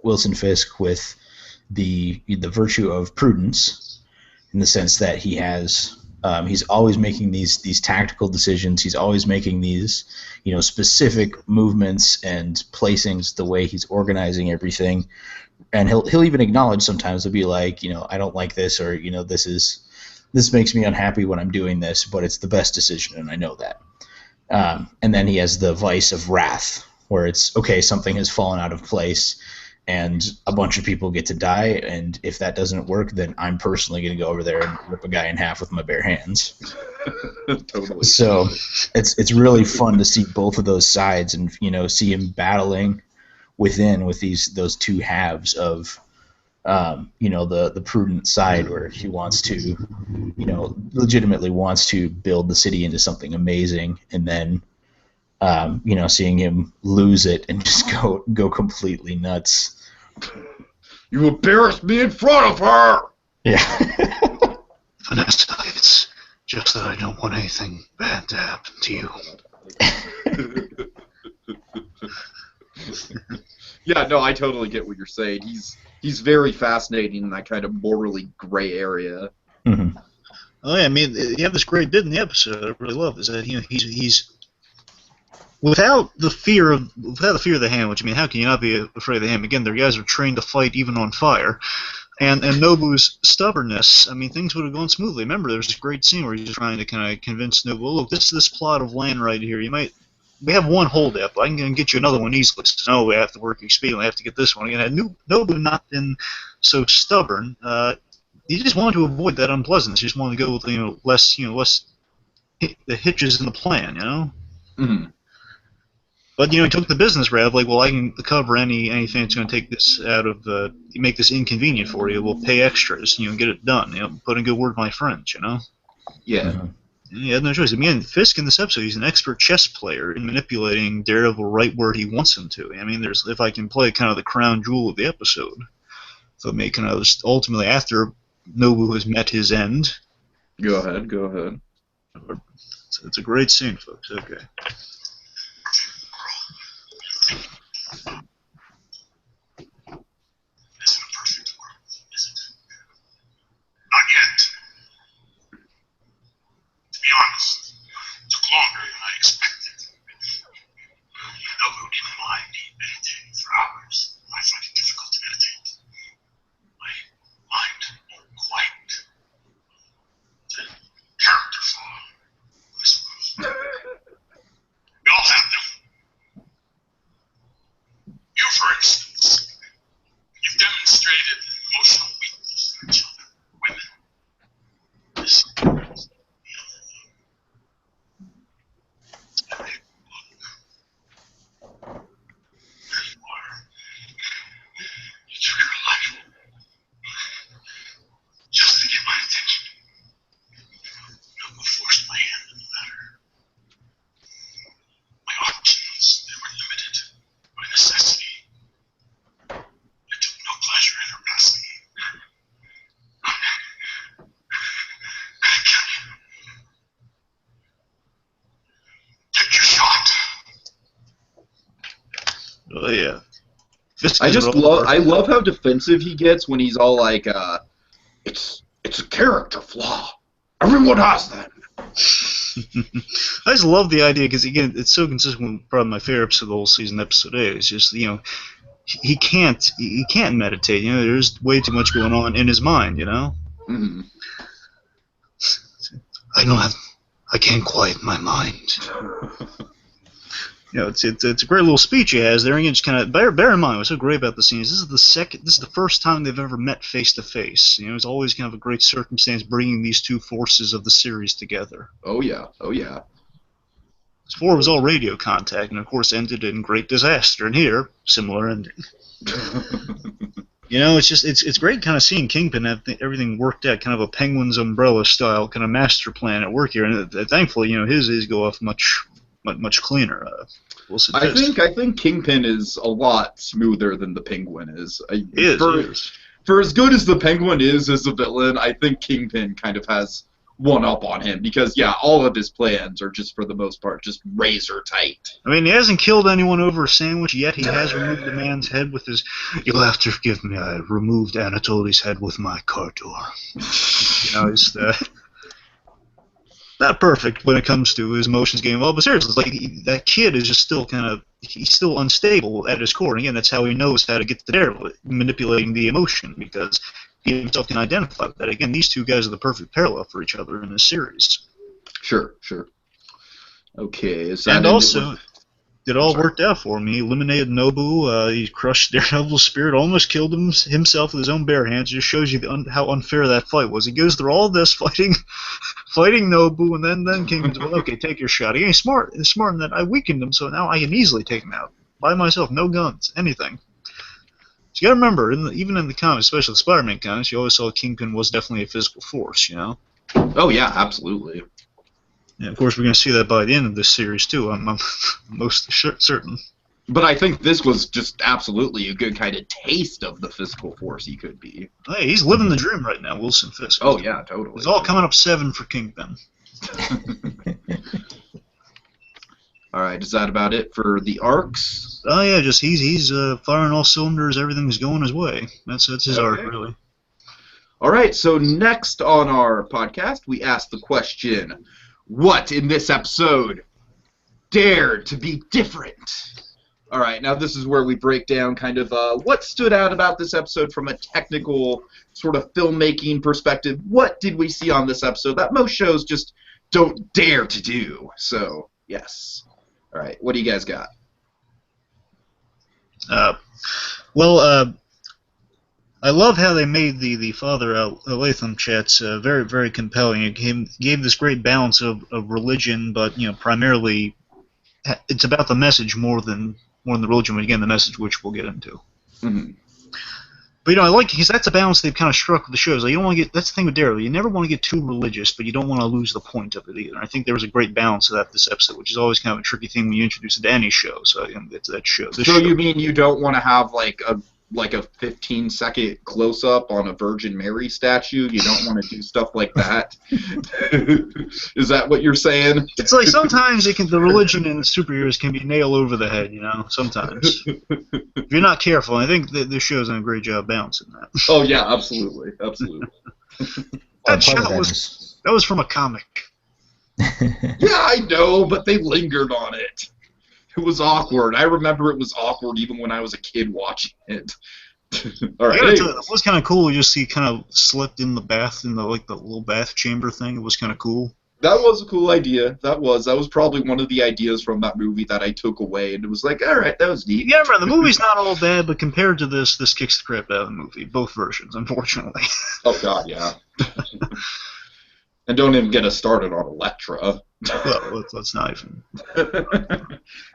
S3: Wilson Fisk with the virtue of prudence, in the sense that he has he's always making these tactical decisions. He's always making these specific movements and placings, the way he's organizing everything. And he'll even acknowledge sometimes. He'll be like, I don't like this, or this makes me unhappy when I'm doing this, but it's the best decision, and I know that. And then he has the vice of wrath, where it's, okay, something has fallen out of place, and a bunch of people get to die, and if that doesn't work, then I'm personally going to go over there and rip a guy in half with my bare hands.
S1: Totally.
S3: So it's really fun to see both of those sides, and see him battling within with those two halves of the prudent side, where he wants to legitimately wants to build the city into something amazing, and then seeing him lose it and just go completely nuts.
S1: You embarrassed me in front of her!
S3: Yeah.
S2: Vanessa, it's just that I don't want anything bad to happen to you.
S1: Yeah, no, I totally get what you're saying. He's very fascinating in that kind of morally gray area.
S3: Mm-hmm.
S2: Oh yeah, I mean, you have this great bit in the episode I really love, is that he's without the fear of the hand, which, I mean, how can you not be afraid of the hand? Again, their guys are trained to fight even on fire. And Nobu's stubbornness, I mean, things would have gone smoothly. Remember, there's this great scene where he's trying to kind of convince Nobu, look, this plot of land right here, you might we have one holdup. I can get you another one easily. So, no, we have to work expediently. I have to get this one again. Had Nobu not been so stubborn, he just wanted to avoid that unpleasantness. He just wanted to go with less the hitches in the plan.
S1: Mm-hmm.
S2: But he took the business route of like, well, I can cover anything that's going to take this out of make this inconvenient for you. We'll pay extras, get it done. Put in a good word with my friends,
S1: Yeah.
S3: Mm-hmm.
S2: He had no choice. Again, Fisk in this episode, he's an expert chess player in manipulating Daredevil right where he wants him to. I mean, if I can play kind of the crown jewel of the episode, so making us ultimately after Nobu has met his end.
S1: Go ahead.
S2: It's a great scene, folks. Okay.
S4: Isn't a perfect world, is it? Not yet. To be honest, it took longer than I expected. Nobu didn't mind me meditating for hours. I find it difficult to meditate. My mind won't quite. It's a character flaw, I suppose. We all have them. You, for instance, you've demonstrated emotional weakness in children, women. This is the other thing. Look. There you are. You took her life. Just to get my attention. Nobu forced my hand in the matter. My options, they were limited by necessity. I took no pleasure in her passing. I kill you. Take your shot.
S2: Oh yeah. Fisk
S1: I
S2: is
S1: just
S2: all
S1: love.
S2: over.
S1: I love how defensive he gets when he's all like, "It's a character flaw. Everyone has them."
S2: I just love the idea because again, it's so consistent with probably my favorite episode of the whole season, episode 8. It's just he can't meditate. There's way too much going on in his mind.
S1: Mm-hmm.
S2: I can't quiet my mind. It's a great little speech he has there. And again, just kind of bear in mind what's so great about the scene is this is the first time they've ever met face to face. It's always kind of a great circumstance bringing these two forces of the series together.
S1: Oh yeah.
S2: Before it was all radio contact, and of course ended in great disaster. And here, similar ending. It's great kind of seeing Kingpin have everything worked out, kind of a Penguin's umbrella style kind of master plan at work here. And thankfully, his go off much cleaner. Wilson Fisk.
S1: I think Kingpin is a lot smoother than the Penguin is.
S2: He is.
S1: For as good as the Penguin is as a villain, I think Kingpin kind of has one up on him because all of his plans are just for the most part just razor tight.
S2: I mean, he hasn't killed anyone over a sandwich yet. He has removed a man's head with his. You'll have to forgive me. I removed Anatoly's head with my car door. It's not perfect when it comes to his emotions getting involved, but seriously, it's like that kid is just still he's still unstable at his core, and again, that's how he knows how to get to Daredevil, manipulating the emotion, because he himself can identify with that. Again, these two guys are the perfect parallel for each other in this series.
S1: Sure. Okay,
S2: and also, it all worked out for him. He eliminated Nobu, he crushed Daredevil's spirit, almost killed himself with his own bare hands. It just shows you how unfair that fight was. He goes through all this fighting Nobu, and then Kingpin's, well, okay, take your shot. He's smart in that I weakened him, so now I can easily take him out. By myself, no guns, anything. So you gotta remember, even in the comics, especially the Spider-Man comics, you always saw Kingpin was definitely a physical force,
S1: Oh yeah, absolutely.
S2: And of course, we're going to see that by the end of this series, too. I'm most certain.
S1: But I think this was just absolutely a good kind of taste of the physical force he could be.
S2: Hey, he's living the dream right now, Wilson Fisk.
S1: Oh, yeah, totally.
S2: It's all coming up 7 for Kingpin.
S1: All right, is that about it for the arcs?
S2: Oh, yeah, just he's firing all cylinders. Everything's going his way. That's his arc, really.
S1: All right, so next on our podcast, we ask the question, what in this episode dared to be different? All right, now this is where we break down kind of what stood out about this episode from a technical sort of filmmaking perspective. What did we see on this episode that most shows just don't dare to do? So, yes. All right, what do you guys got?
S2: Well, I love how they made the Father Latham chats very, very compelling. It gave this great balance of religion, but primarily it's about the message more than the religion. But again, the message, which we'll get into.
S1: Mm-hmm.
S2: But I like because that's a balance they've kind of struck with the shows. Like, you don't want to get that's the thing with Daredevil. You never want to get too religious, but you don't want to lose the point of it either. And I think there was a great balance of that this episode, which is always kind of a tricky thing when you introduce it to any show. So it's that show.
S1: You mean you don't want to have like a 15-second close-up on a Virgin Mary statue? You don't want to do stuff like that? Is that what you're saying?
S2: It's like sometimes the religion and the superheroes can be nailed over the head, sometimes. If you're not careful, and I think that this show's done a great job balancing that.
S1: Oh, yeah, absolutely.
S2: That was from a comic.
S1: Yeah, I know, but they lingered on it. It was awkward. I remember it was awkward even when I was a kid watching it. All right.
S2: It was kind of cool. You just see kind of slipped in the bath in the little bath chamber thing. It was kind of cool.
S1: That was a cool idea. That was probably one of the ideas from that movie that I took away, and it was like, all right, that was neat.
S2: Yeah, the movie's not all bad, but compared to this kicks the crap out of the movie. Both versions, unfortunately.
S1: Oh God, yeah. And don't even get us started on Elektra.
S2: Well, let's not even.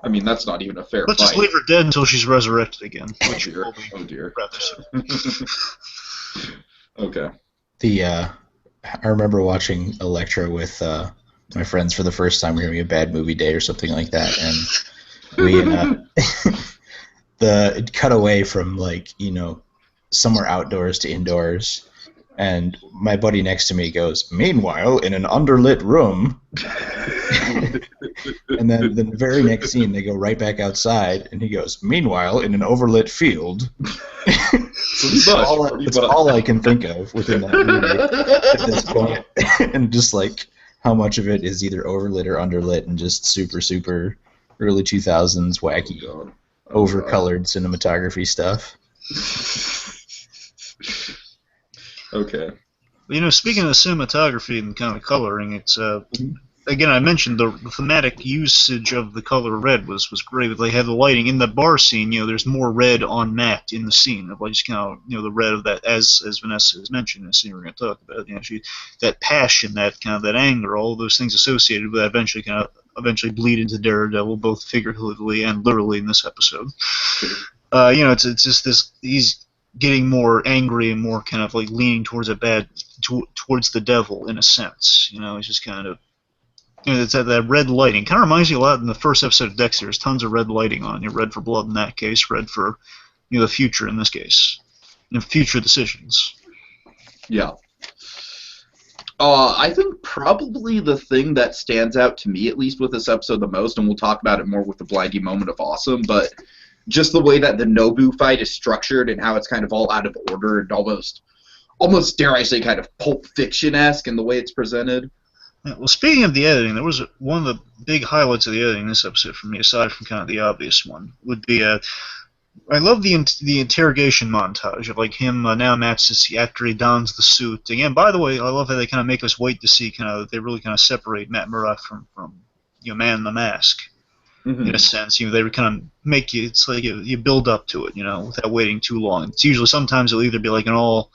S1: I mean, that's not even a fair
S2: Let's
S1: fight.
S2: just leave her dead until she's resurrected again.
S1: Oh dear. Oh dear. Okay.
S3: I remember watching Elektra with my friends for the first time. We were having a bad movie day or something like that, and we it cut away from somewhere outdoors to indoors. And my buddy next to me goes, "Meanwhile, in an underlit room." And then the very next scene, they go right back outside, and he goes, "Meanwhile, in an overlit field." That's all I can think of within that movie at this point. And just how much of it is either overlit or underlit and just super, super early 2000s wacky, overcolored cinematography stuff.
S1: Okay.
S2: Speaking of cinematography and kind of coloring, it's again, I mentioned the thematic usage of the color red was great. They had the lighting in the bar scene. There's more red on matte in the scene of just kind of the red of that, as Vanessa has mentioned in the scene we're going to talk about. That passion, that kind of that anger, all of those things associated with that eventually bleed into Daredevil, both figuratively and literally in this episode. It's just this he's getting more angry and more kind of leaning towards towards the devil in a sense. It's just kind of it's that red lighting. Kind of reminds you a lot in the first episode of Dexter. There's tons of red lighting on. Red for blood in that case, red for the future in this case, future decisions.
S1: Yeah. I think probably the thing that stands out to me, at least with this episode the most, and we'll talk about it more with the Blindy Moment of Awesome, but just the way that the Nobu fight is structured and how it's kind of all out of order and almost dare I say, kind of Pulp Fiction-esque in the way it's presented.
S2: Yeah, well, speaking of the editing, there was one of the big highlights of the editing in this episode for me, aside from kind of the obvious one, would be I love the interrogation montage of him now Matt's after he dons the suit. Again, by the way, I love how they kind of make us wait to see that they really kind of separate Matt Murdock from Man in the Mask. Mm-hmm. In a sense, they kind of make you. It's like you build up to it, without waiting too long. It's usually sometimes it'll either be an all,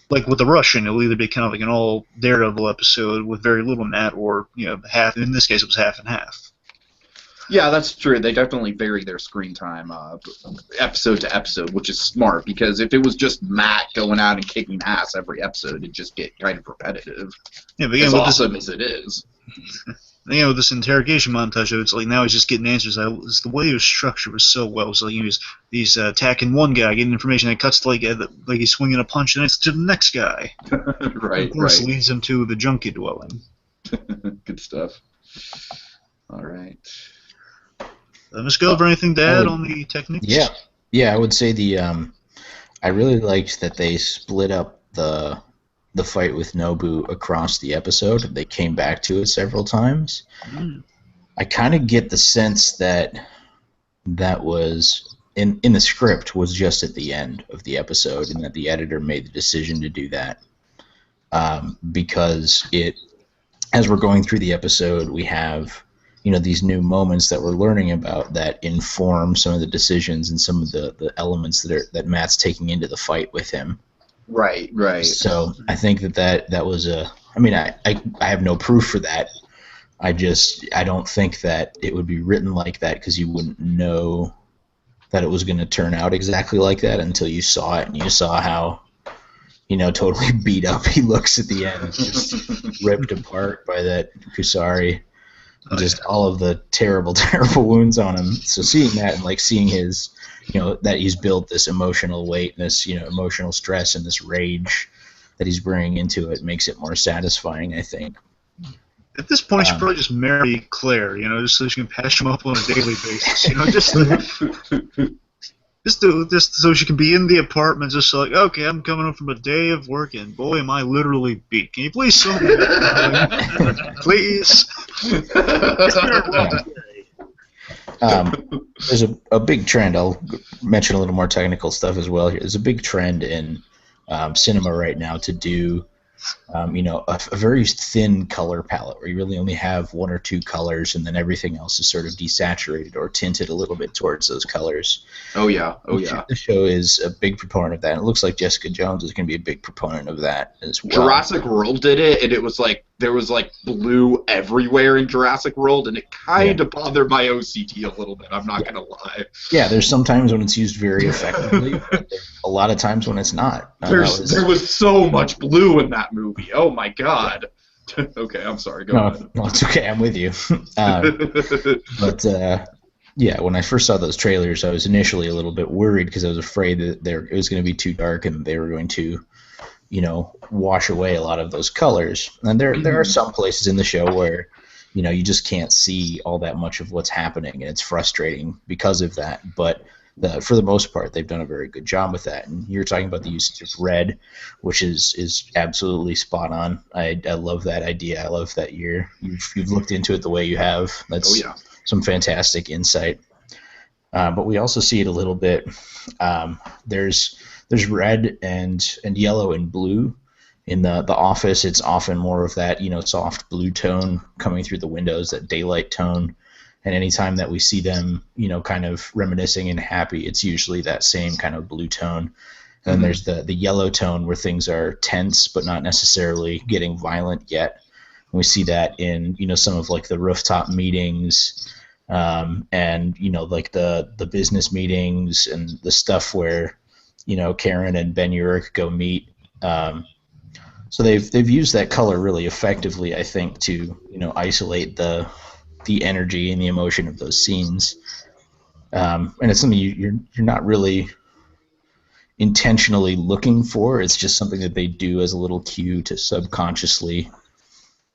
S2: with the Russian, it'll either be kind of an all Daredevil episode with very little Matt, or half. In this case, it was half and half.
S1: Yeah, that's true. They definitely vary their screen time episode to episode, which is smart because if it was just Matt going out and kicking ass every episode, it'd just get kind of repetitive. Yeah, but as awesome as it is.
S2: This interrogation montage, it's now he's just getting answers. The way it was structured was so well. So he's attacking one guy, getting information that cuts to he's swinging a punch, and it's to the next guy.
S1: Right,
S2: of course, leads him to the junkie dwelling.
S1: Good stuff. All right.
S2: Ms. Gulliver, anything to add on the techniques?
S3: Yeah, I would say I really liked that they split up the fight with Nobu across the episode. They came back to it several times. Mm. I kind of get the sense that was in the script was just at the end of the episode, and that the editor made the decision to do that because as we're going through the episode, we have these new moments that we're learning about that inform some of the decisions and some of the elements that Matt's taking into the fight with him.
S1: Right.
S3: So I think that was I have no proof for that. I don't think that it would be written like that because you wouldn't know that it was going to turn out exactly like that until you saw it and you saw how, totally beat up he looks at the end, just ripped apart by that Kusari. Just all of the terrible, terrible wounds on him. So seeing that and seeing his, that he's built this emotional weight and this, emotional stress and this rage that he's bringing into it makes it more satisfying, I think.
S2: At this point, you should probably just marry Claire, just so she can patch him up on a daily basis, just so she can be in the apartment, just like, okay, I'm coming home from a day of work, and boy, am I literally beat. Can you please show me that? Please.
S3: There's a big trend. I'll mention a little more technical stuff as well here. There's a big trend in cinema right now to do a very thin color palette where you really only have one or two colors and then everything else is sort of desaturated or tinted a little bit towards those colors.
S1: Oh yeah.
S3: The show is a big proponent of that. And it looks like Jessica Jones is going to be a big proponent of that as well.
S1: Jurassic World did it, and it was there was blue everywhere in Jurassic World, and it kind of bothered my OCD a little bit. I'm not gonna lie.
S3: Yeah, there's some times when it's used very effectively, but a lot of times when it's not.
S1: There was so much blue in that movie. Oh my god. Okay, I'm sorry. Go ahead.
S3: No, it's okay. I'm with you. But yeah, when I first saw those trailers, I was initially a little bit worried because I was afraid that it was going to be too dark and they were going to, wash away a lot of those colors. And there are some places in the show where, you just can't see all that much of what's happening, and it's frustrating because of that. But for the most part, they've done a very good job with that. And you're talking about the usage of red, which is absolutely spot on. I love that idea. I love that you've looked into it the way you have. That's some fantastic insight. But we also see it a little bit. There's red and yellow and blue. In the office, it's often more of that, soft blue tone coming through the windows, that daylight tone. And anytime that we see them, kind of reminiscing and happy, it's usually that same kind of blue tone. And then there's the yellow tone where things are tense but not necessarily getting violent yet. And we see that in, some of the rooftop meetings, and the business meetings and the stuff where, Karen and Ben Urich go meet. So they've used that color really effectively, I think, to isolate the energy and the emotion of those scenes. And it's something you're not really intentionally looking for. It's just something that they do as a little cue to subconsciously,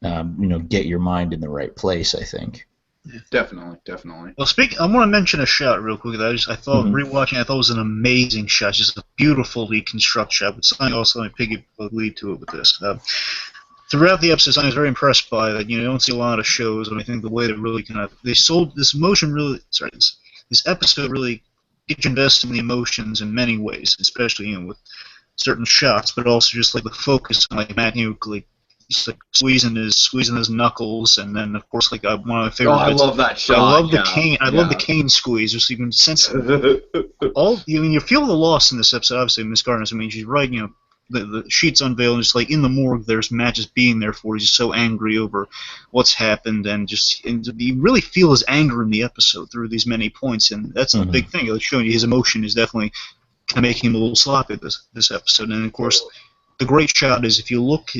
S3: get your mind in the right place, I think.
S1: Yeah. Definitely.
S2: Well, I want to mention a shot real quick that I thought rewatching. I thought it was an amazing shot, just a beautifully constructed shot. But something also let me lead to it with this. Throughout the episode, I was very impressed by that. You don't see a lot of shows, and I think the way that really they sold this emotion really. Sorry, this episode really gets you invested in the emotions in many ways, especially with certain shots, but also just the focus on Matt just squeezing his knuckles, and then of course one of my favorite.
S1: I love that shot.
S2: I love the cane. I love the cane squeeze. Just even sense you feel the loss in this episode. Obviously, Miss Gardner. She's right. The sheets unveiled, and just in the morgue, there's Matt just being there for. He's just so angry over what's happened, and you really feel his anger in the episode through these many points, and that's the big thing. It's showing you his emotion is definitely kind of making him a little sloppy this episode, and of course. The great shot is if you look,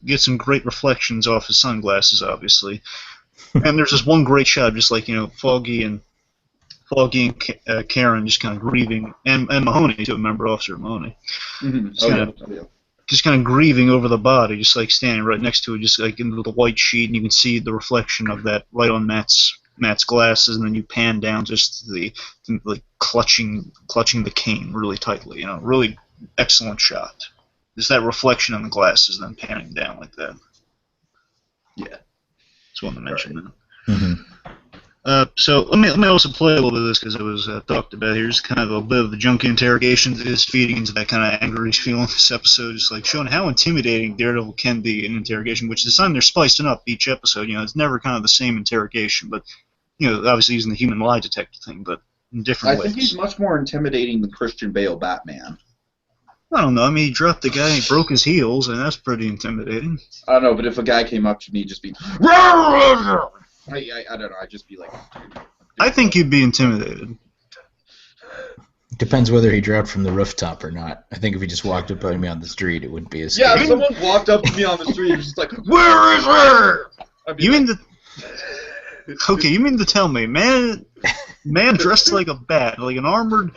S2: get some great reflections off his sunglasses, obviously. And there's this one great shot, just Foggy and Karen just kind of grieving, and Mahoney too, remember Officer Mahoney, just kind of grieving over the body, just standing right next to it, just into the white sheet, and you can see the reflection of that right on Matt's glasses, and then you pan down just the clutching the cane really tightly, really excellent shot. There's that reflection on the glasses, then panning down like that.
S1: Yeah.
S2: Just wanted to mention that.
S3: Mm-hmm.
S2: So let me also play a little bit of this because it was talked about here. Just kind of a bit of the junkie interrogation that is feeding into that kind of anger he's feeling this episode. Just like showing how intimidating Daredevil can be in interrogation, which this time they're spicing up each episode. It's never kind of the same interrogation, but obviously using the human lie detector thing, but in different ways.
S1: I think he's much more intimidating than Christian Bale Batman.
S2: I don't know. I mean, he dropped the guy and he broke his heels, and that's pretty intimidating.
S1: I don't know, but if a guy came up to me, he'd just be... I don't know, I'd just be like...
S2: I think you'd be intimidated.
S3: Depends whether he dropped from the rooftop or not. I think if he just walked up on me on the street, it wouldn't be as
S1: Yeah,
S3: scary.
S1: if someone walked up to me on the street and was just like, "Where is her?"
S2: You mean to... Okay, you mean to tell me, man dressed like a bat, like an armored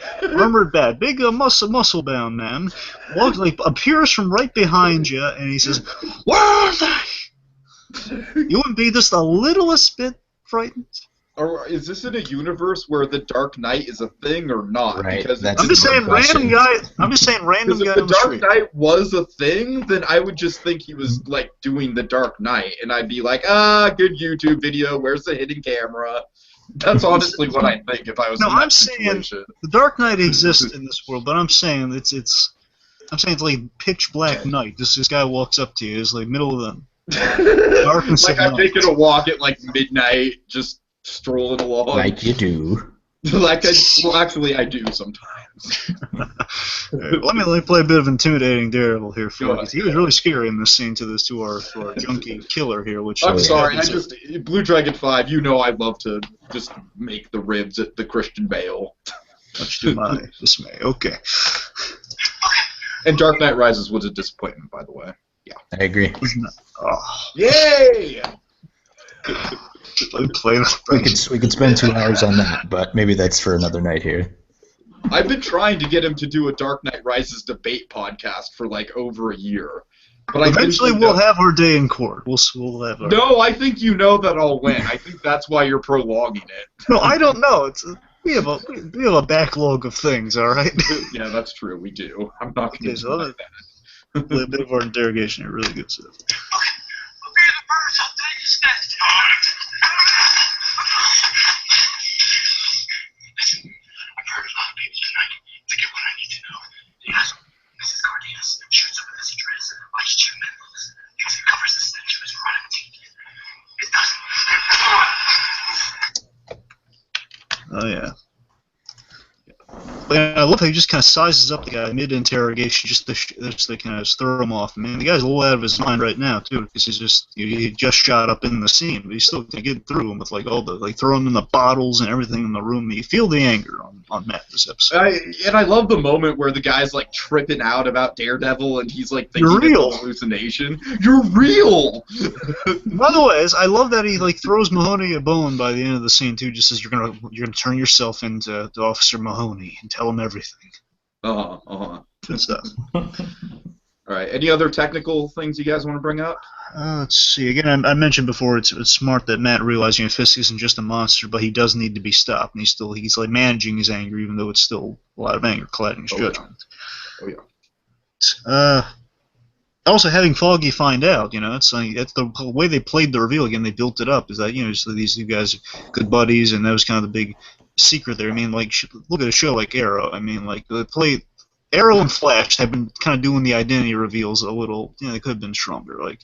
S2: bat, big muscle bound man, walks appears from right behind you, and he says, "Where are they?" You wouldn't be just the littlest bit frightened?
S1: Or is this in a universe where the Dark Knight is a thing or not?
S3: Right,
S1: Because
S3: that's
S2: I'm just
S3: a good
S2: saying, random
S3: question.
S2: guy. I'm just saying, random
S1: Because
S2: guy
S1: if
S2: on
S1: the
S2: the
S1: Dark
S2: street.
S1: Knight was a thing, then I would just think he was, like, doing the Dark Knight, and I'd be like, good YouTube video, where's the hidden camera? That's honestly what I think if I was in that situation.
S2: The Dark Knight exists in this world, but I'm saying it's like pitch black night. This guy walks up to you, it's like middle of the darkness
S1: Like
S2: of
S1: I'm
S2: night.
S1: taking a walk at, like, midnight, just strolling along.
S3: Like you do.
S1: Actually, I do sometimes.
S2: Let me play a bit of intimidating Daredevil here for
S1: Go
S2: you, 'cause he was really scary in this scene to our junkie killer here. Which
S1: I'm sorry, Blue Dragon 5, you know I love to just make the ribs at the Christian Bale.
S2: much to my dismay. Okay.
S1: And Dark Knight Rises was a disappointment, by the way. Yeah.
S3: I agree.
S2: Oh,
S1: Yay!
S2: let me play this.
S3: We could spend 2 hours on that, but maybe that's for another night here.
S1: I've been trying to get him to do a Dark Knight Rises debate podcast for like over a year. But
S2: Eventually we'll have our day in court. We'll have our...
S1: No, I think you know that I'll win. I think that's why you're prolonging it.
S2: No, I don't know. We have a backlog of things, all right?
S1: Yeah, that's true. We do. I'm not going to
S2: Okay, so let me play a bit of our interrogation here. Really good stuff.
S4: Okay, prepare the birds. I'll take you steps. Listen, I've heard a lot of people tonight to get what I need to know. Yes, Mrs. Cardenas shoots up in this dress like Jim Mendel's because it covers the stench of his rotten teeth. It doesn't.
S2: Oh, yeah. And I love how he just kind of sizes up the guy mid-interrogation just to kind of throw him off. I mean, the guy's a little out of his mind right now, too, because he just shot up in the scene, but he's still going to get through him with, like, all the, like, throwing in the bottles and everything in the room. You feel the anger on Matt this episode.
S1: I love the moment where the guy's, like, tripping out about Daredevil, and he's, like, thinking
S2: You're real.
S1: it's a hallucination. You're real!
S2: By the way, I love that he, like, throws Mahoney a bone by the end of the scene, too, just as you're gonna turn yourself into Officer Mahoney and tell him everything. Good stuff.
S1: Alright, any other technical things you guys want to bring up?
S2: Let's see. Again, I mentioned before it's smart that Matt realizing Fisk isn't just a monster, but he does need to be stopped, and he's like managing his anger, even though it's still a lot of anger clouding his judgment.
S1: Oh yeah.
S2: Also, having Foggy find out, that's the way they played the reveal. Again, they built it up. Is that so these two guys are good buddies, and that was kind of the big secret there. I mean, like look at a show like Arrow. I mean, like they play. Arrow and Flash have been kind of doing the identity reveals a little. They could have been stronger. Like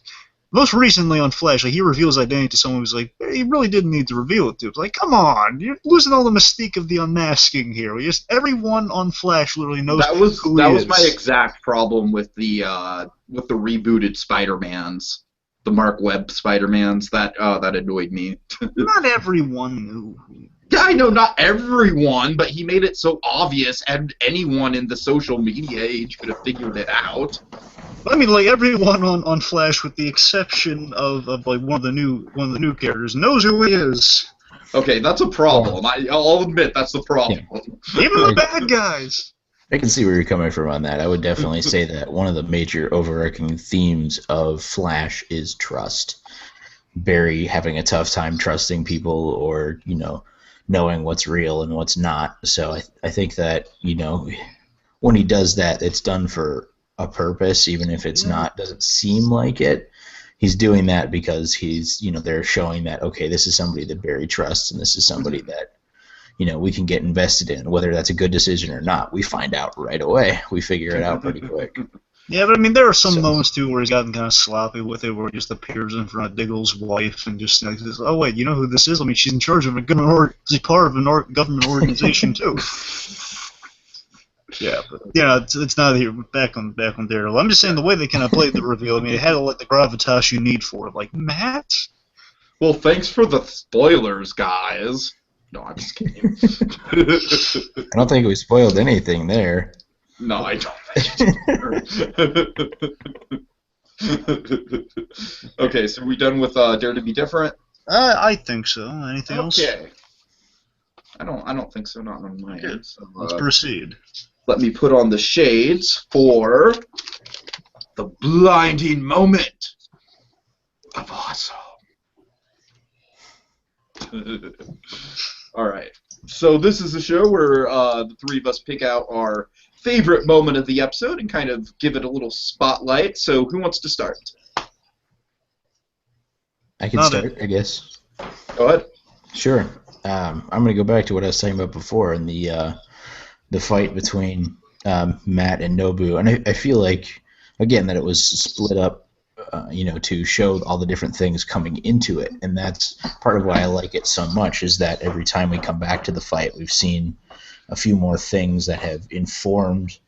S2: most recently on Flash, like he reveals identity to someone who's like he really didn't need to reveal it to. It's like, come on, you're losing all the mystique of the unmasking here. Everyone on Flash literally knows
S1: That was
S2: who he is.
S1: my exact problem with the rebooted Spider-Mans, the Mark Webb Spider-Mans. That annoyed me.
S2: Not everyone knew.
S1: Yeah, I know not everyone, but he made it so obvious, and anyone in the social media age could have figured it out.
S2: I mean, like everyone on Flash, with the exception of like one of the new characters, knows who he is.
S1: Okay, that's a problem. I'll admit that's the problem.
S2: Yeah. Even the bad guys.
S3: I can see where you're coming from on that. I would definitely say that one of the major overarching themes of Flash is trust. Barry having a tough time trusting people, or knowing what's real and what's not. So I think that when he does that, it's done for a purpose, even if it's not doesn't seem like it. he's doing that because he's, they're showing that, okay, this is somebody that Barry trusts, and this is somebody that, we can get invested in. Whether that's a good decision or not, we find out right away. We figure it out pretty quick.
S2: Yeah, but I mean, there are some moments too where he's gotten kind of sloppy with it, where he just appears in front of Diggle's wife and just like, oh wait, you know who this is? I mean, she's in charge of a government, she's part of a government organization too. Yeah, but it's not here. Back on Daredevil. I'm just saying the way they kind of played the reveal. I mean, it had like the gravitas you need for it. Like, Matt.
S1: Well, thanks for the spoilers, guys. No, I'm just kidding.
S3: I don't think we spoiled anything there.
S1: No, I don't think. Okay, so we done with Dare to Be Different?
S2: I think so. Anything else?
S1: Okay. I don't think so. Not on my end. So,
S2: let's proceed.
S1: Let me put on the shades for the blinding moment of awesome. All right. So this is a show where the three of us pick out our favorite moment of the episode and kind of give it a little spotlight. So who wants to start?
S3: I can start, I guess.
S1: Go ahead.
S3: Sure. I'm going to go back to what I was talking about before in the fight between Matt and Nobu. And I feel like, again, that it was split up, to show all the different things coming into it. And that's part of why I like it so much, is that every time we come back to the fight, we've seen a few more things that have informed,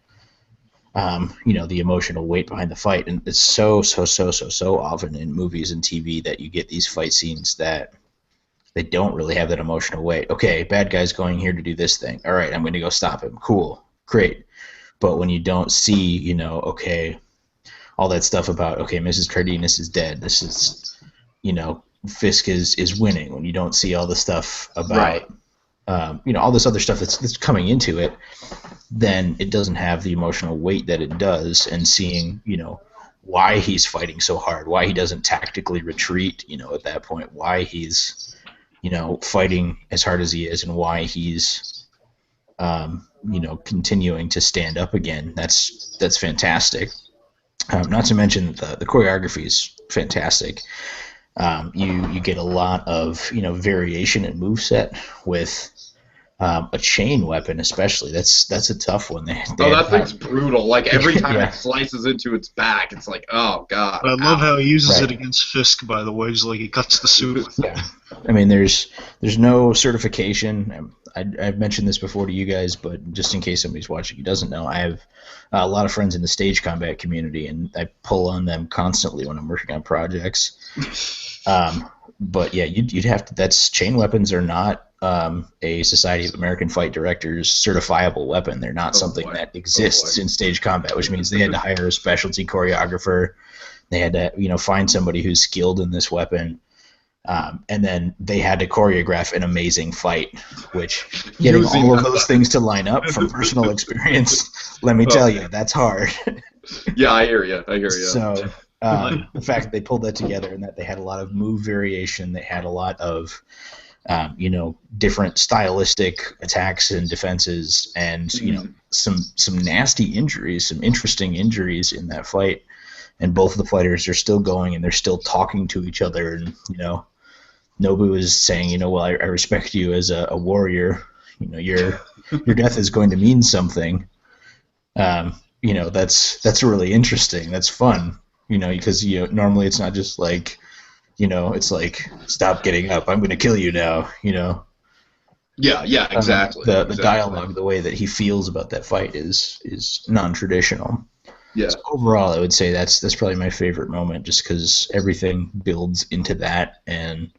S3: the emotional weight behind the fight. And it's so often in movies and TV that you get these fight scenes that they don't really have that emotional weight. Okay, bad guy's going here to do this thing. All right, I'm going to go stop him. Cool, great. But when you don't see, okay, all that stuff about, okay, Mrs. Cardenas is dead. This is, Fisk is winning. When you don't see all the stuff about, all this other stuff that's coming into it, then it doesn't have the emotional weight that it does. And seeing, why he's fighting so hard, why he doesn't tactically retreat, at that point, why he's, fighting as hard as he is, and why he's, continuing to stand up again. That's fantastic. Not to mention the choreography is fantastic. You get a lot of variation in moveset with a chain weapon, especially. That's a tough one.
S1: That thing's brutal. Like every time it slices into its back, it's like, oh god.
S2: But I love how he uses it against Fisk. By the way, he's like he cuts the suit.
S3: Yeah, I mean, there's no certification. I've mentioned this before to you guys, but just in case somebody's watching who doesn't know, I have a lot of friends in the stage combat community, and I pull on them constantly when I'm working on projects. But yeah, you'd have to. That's chain weapons are not a Society of American Fight Directors certifiable weapon. They're not something that exists in stage combat, which means they had to hire a specialty choreographer. They had to find somebody who's skilled in this weapon. And then they had to choreograph an amazing fight, which getting all of those things to line up from personal experience, let me tell you, that's hard.
S1: Yeah, I hear you.
S3: So the fact that they pulled that together and that they had a lot of move variation, they had a lot of different stylistic attacks and defenses, and some nasty injuries, some interesting injuries in that fight. And both of the fighters are still going, and they're still talking to each other, and Nobu is saying, well, I respect you as a warrior. Your death is going to mean something. That's really interesting. That's fun. Because normally it's not just like, it's like, stop getting up. I'm going to kill you now.
S1: Yeah, exactly.
S3: The dialogue, the way that he feels about that fight is non-traditional.
S1: Yeah.
S3: So overall, I would say that's probably my favorite moment, just because everything builds into that, and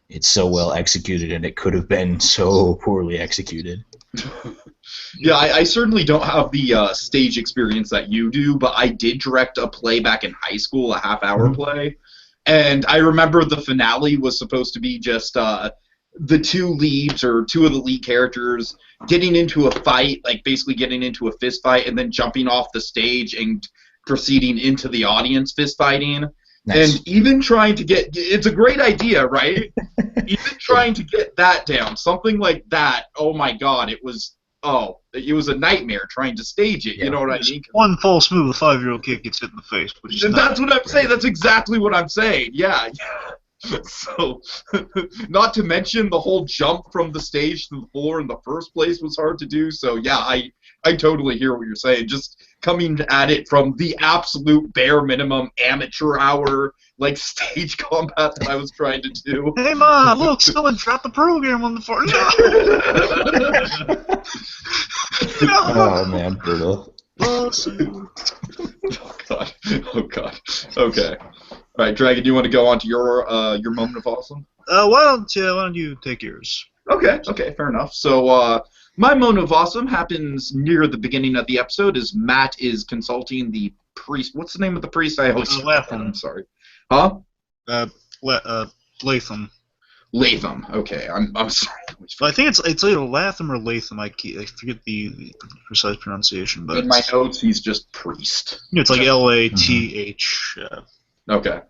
S3: it's so well executed, and it could have been so poorly executed.
S1: Yeah, I certainly don't have the stage experience that you do, but I did direct a play back in high school, a half-hour play, and I remember the finale was supposed to be just the two leads, or two of the lead characters, getting into a fight, like basically getting into a fist fight, and then jumping off the stage and proceeding into the audience fist fighting. Nice. And even trying to get, it's a great idea, right? Even trying to get that down, something like that, oh my god, it was oh, it was a nightmare trying to stage it.
S3: Yeah.
S1: You know what I mean?
S2: One false move, a 5-year-old kid gets hit in the face. Which is
S1: That's what I'm saying. That's exactly what I'm saying. Yeah. So, not to mention the whole jump from the stage to the floor in the first place was hard to do. So yeah, I totally hear what you're saying. Just coming at it from the absolute bare minimum amateur hour like stage combat that I was trying to do.
S2: Hey, Ma, look, someone dropped the program on the floor. No!
S3: Oh man, brutal.
S2: Lawsuit.
S1: Oh god. Oh god. Okay. All right, Dragon. Do you want to go on to your moment of awesome?
S2: Why don't you take yours?
S1: Okay. Fair enough. So my moment of awesome happens near the beginning of the episode. As Matt is consulting the priest. What's the name of the priest? I always
S2: Latham.
S1: I'm sorry. Huh?
S2: Latham.
S1: Latham. Okay. I'm sorry.
S2: I think it's either Latham or Latham. I forget the precise pronunciation, but
S1: In my notes, he's just priest.
S2: it's like Lath.
S1: Okay.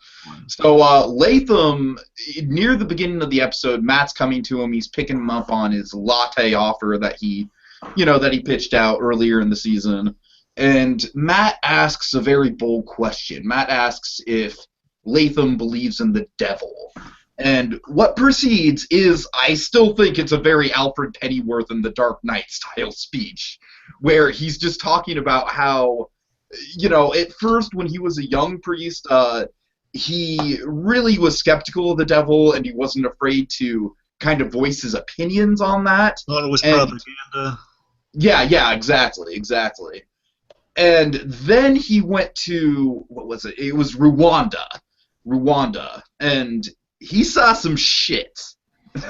S1: So Latham, near the beginning of the episode, Matt's coming to him. He's picking him up on his latte offer that he pitched out earlier in the season. And Matt asks a very bold question. Matt asks if Latham believes in the devil. And what proceeds is, I still think it's a very Alfred Pennyworth in the Dark Knight style speech, where he's just talking about how, at first when he was a young priest, he really was skeptical of the devil, and he wasn't afraid to kind of voice his opinions on that.
S2: Thought it was propaganda.
S1: Yeah, exactly. And then he went to, what was it? It was Rwanda, and he saw some shit.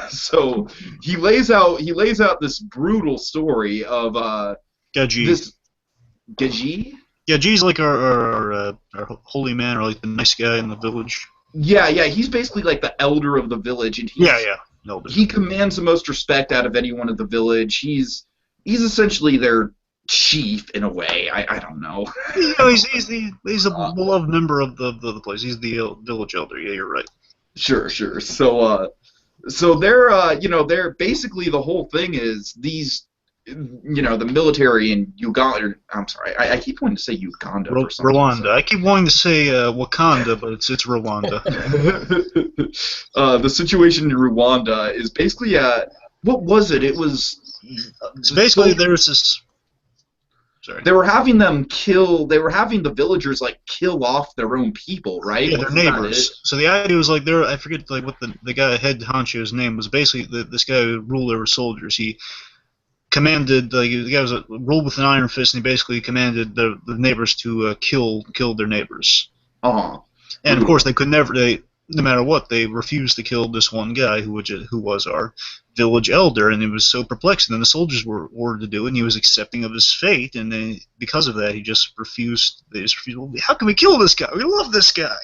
S1: So he lays out this brutal story of
S2: Gaji.
S1: this Gaji.
S2: Gaji's like our holy man, or like the nice guy in the village.
S1: Yeah, he's basically like the elder of the village, and
S2: Elder.
S1: He commands the most respect out of anyone of the village. He's essentially their chief in a way. I don't know.
S2: He's a beloved member of the place. He's the village elder. Yeah, you're right.
S1: Sure. So they're basically, the whole thing is these, the military in Uganda. I'm sorry, I keep wanting to say Uganda for some
S2: Rwanda.
S1: reason.
S2: I keep wanting to say Wakanda, but it's Rwanda.
S1: The situation in Rwanda is basically what was it? It was
S2: basically there was this. Sorry.
S1: They were having the villagers kill off their own people, right?
S2: Yeah, their neighbors. So the idea was I forget what the guy head honcho's name was. Basically, this guy who ruled over soldiers. He commanded the guy ruled with an iron fist, and he basically commanded the neighbors to kill their neighbors. And of course, they could never. No matter what, they refused to kill this one guy who was our village elder, and it was so perplexing. And the soldiers were ordered to do it, and he was accepting of his fate, and then because of that, he just refused. They just refused. How can we kill this guy? We love this guy.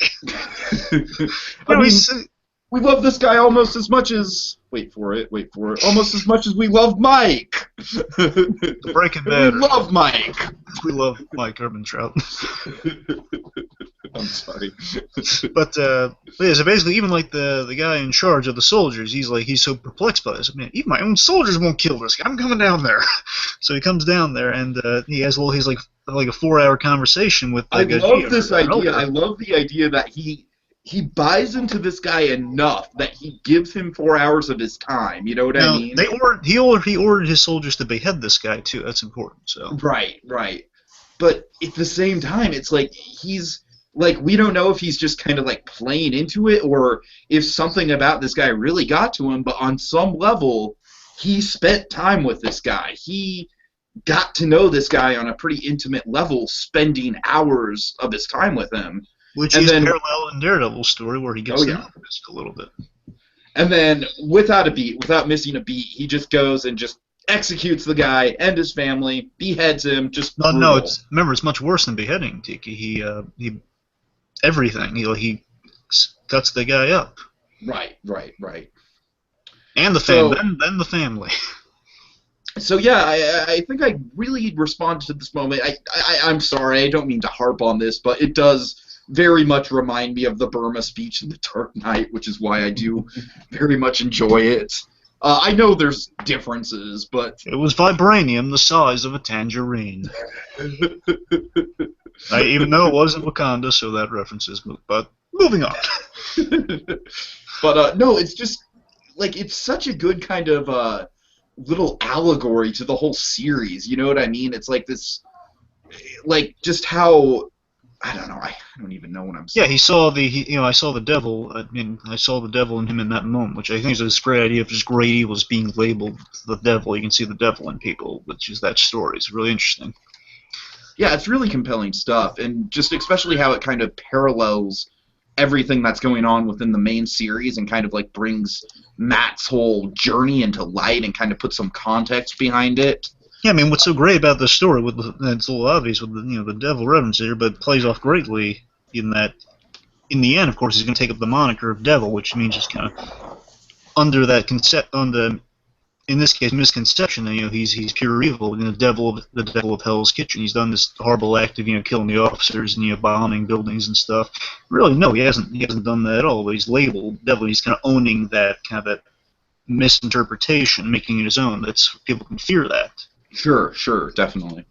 S1: We love this guy almost as much as almost as much as we love Mike.
S2: Breaking Bad.
S1: We love Mike.
S2: We love Mike Erbintrout.
S1: I'm sorry.
S2: But so basically, even the guy in charge of the soldiers, he's so perplexed by this. Man, even my own soldiers won't kill this guy. I'm coming down there. So he comes down there, and he has he's like a 4-hour conversation with.
S1: I love this idea. I love the idea that he buys into this guy enough that he gives him 4 hours of his time. You know what I mean?
S2: He ordered his soldiers to behead this guy too. That's important. So
S1: right. But at the same time, it's he's. We don't know if he's just kind of playing into it, or if something about this guy really got to him, but on some level, he spent time with this guy. He got to know this guy on a pretty intimate level, spending hours of his time with him.
S2: Which is parallel in Daredevil's story, where he gets down a little bit.
S1: And then, without missing a beat, he just goes and just executes the guy and his family, beheads him, just brutal.
S2: No, it's much worse than beheading, Tiki. He everything. He cuts the guy up.
S1: Right.
S2: And the family. Then the family.
S1: So yeah, I think I really responded to this moment. I'm sorry, I don't mean to harp on this, but it does very much remind me of the Burma speech in The Dark Knight, which is why I do very much enjoy it. I know there's differences, but
S2: It was vibranium the size of a tangerine. Even though it wasn't Wakanda, so that reference is moot. But moving on.
S1: but no, it's just like it's such a good kind of little allegory to the whole series. You know what I mean? It's like this, like just how I don't know. I don't even know what I'm saying.
S2: Yeah, he saw I saw the devil. I saw the devil in him in that moment, which I think is this great idea of just great evils being labeled the devil. You can see the devil in people, which is that story. It's really interesting.
S1: Yeah, it's really compelling stuff, and just especially how it kind of parallels everything that's going on within the main series and kind of like brings Matt's whole journey into light and kind of puts some context behind it.
S2: Yeah, I mean, what's so great about this story, it's a little obvious with the devil reference here, but it plays off greatly in that, in the end, of course, he's going to take up the moniker of devil, which means just kind of under that in this case, misconception that he's pure evil, the devil of Hell's Kitchen. He's done this horrible act of killing the officers and bombing buildings and stuff. Really, no, he hasn't done that at all. But he's labeled devil. He's kind of owning that misinterpretation, making it his own. That's people can fear that.
S1: Sure, definitely.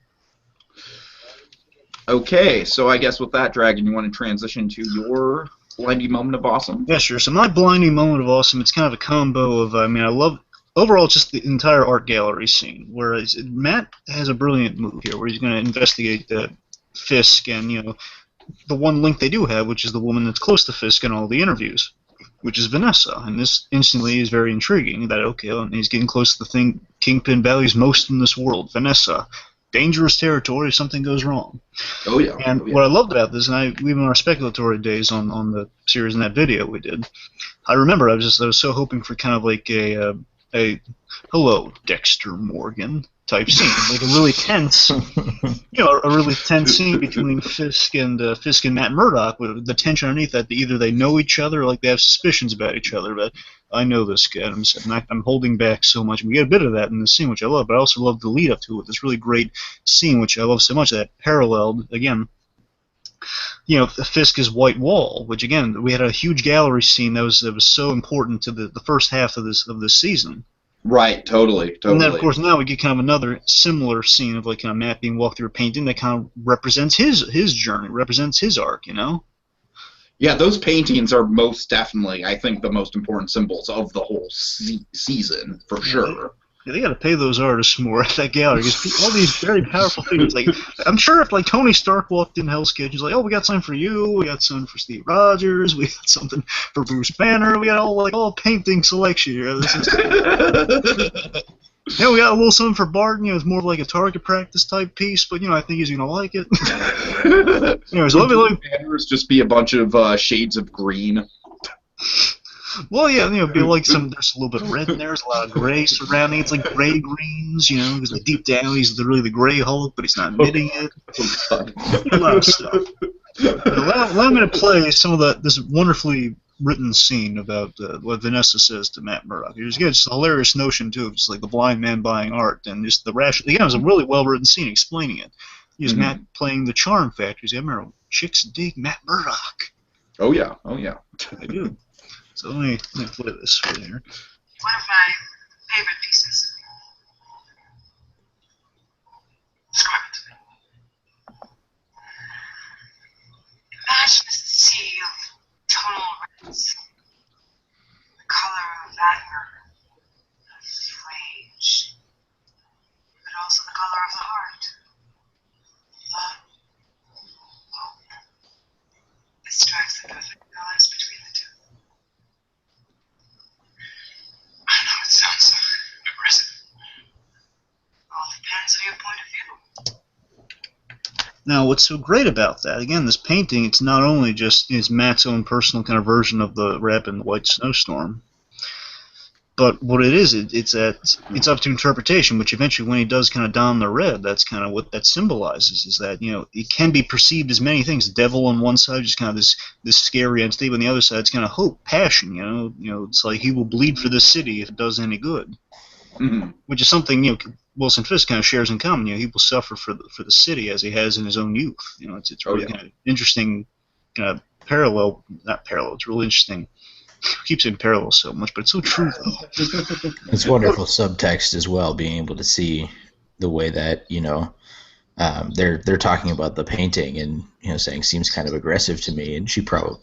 S1: Okay, so I guess with that, Dragon, you want to transition to your blinding moment of awesome?
S2: Yeah, sure. So my blinding moment of awesome, it's kind of a combo of, I love, overall, it's just the entire art gallery scene, whereas Matt has a brilliant move here, where he's going to investigate Fisk and, the one link they do have, which is the woman that's close to Fisk in all the interviews, which is Vanessa. And this instantly is very intriguing, that, okay, well, he's getting close to the thing Kingpin values most in this world, Vanessa. Dangerous territory if something goes wrong.
S1: Oh, yeah.
S2: And what I loved about this, and we in our speculatory days on the series in that video we did, I remember I was so hoping for kind of like a hello, Dexter Morgan type scene, like a really tense, a really tense scene between Fisk and Matt Murdock, with the tension underneath that either they know each other or like they have suspicions about each other. But I know this guy. I'm holding back so much. We get a bit of that in the scene, which I love, but I also love the lead up to it. This really great scene, which I love so much, that paralleled again. Fisk's White Wall, which again we had a huge gallery scene that was so important to the first half of this season.
S1: Right, totally.
S2: And then, of course, now we get kind of another similar scene of like kind of Matt being walked through a painting that kind of represents his journey, represents his arc,
S1: Yeah, those paintings are most definitely, I think, the most important symbols of the whole season, for sure.
S2: Yeah, they got to pay those artists more at that gallery, because all these very powerful figures. Like, I'm sure if like Tony Stark walked in Hell's Kitchen, he's like, "Oh, we got something for you. We got something for Steve Rogers. We got something for Bruce Banner. We got all painting selection here." We got a little something for Barton. It's more of like a target practice type piece, but I think he's gonna like it. Anyways, let me
S1: banners just be a bunch of shades of green.
S2: Well, yeah, be like there's a little bit of red in there, there's a lot of gray surrounding. It's like gray greens, because like deep down he's really the Gray Hulk, but he's not admitting it. A lot of stuff. Allow me to play some of this wonderfully written scene about what Vanessa says to Matt Murdock. It's just a hilarious notion too, of just like the blind man buying art and just the rational. Again, it was a really well written scene explaining it. Matt playing the charm factor. You remember, chicks dig Matt Murdock.
S1: Oh yeah.
S2: I do. So let me play this for you here.
S5: One of my favorite pieces. Describe it to me. Imagine a sea of tonal reds. The color of anger, of rage, but also the color of the heart. Love, hope. This strikes the perfect balance between the two. I know it sounds so aggressive. All depends on your point of view.
S2: Now, what's so great about that, again, this painting, it's not only just Matt's own personal kind of version of the Rap in the White Snowstorm, but what it is, it's up to interpretation, which eventually when he does kind of don the red, that's kind of what that symbolizes, is that, it can be perceived as many things. The devil on one side, just kind of this scary entity, but on the other side, it's kind of hope, passion, it's like he will bleed for this city if it does any good.
S1: Mm-hmm.
S2: Which is something, Wilson Fisk kind of shares in common. He will suffer for the city as he has in his own youth. It's really kind of interesting, kind of not parallel. It's really interesting keep saying parallel so much, but it's so true though.
S3: It's wonderful subtext as well, being able to see the way that they're talking about the painting and saying seems kind of aggressive to me, and she probably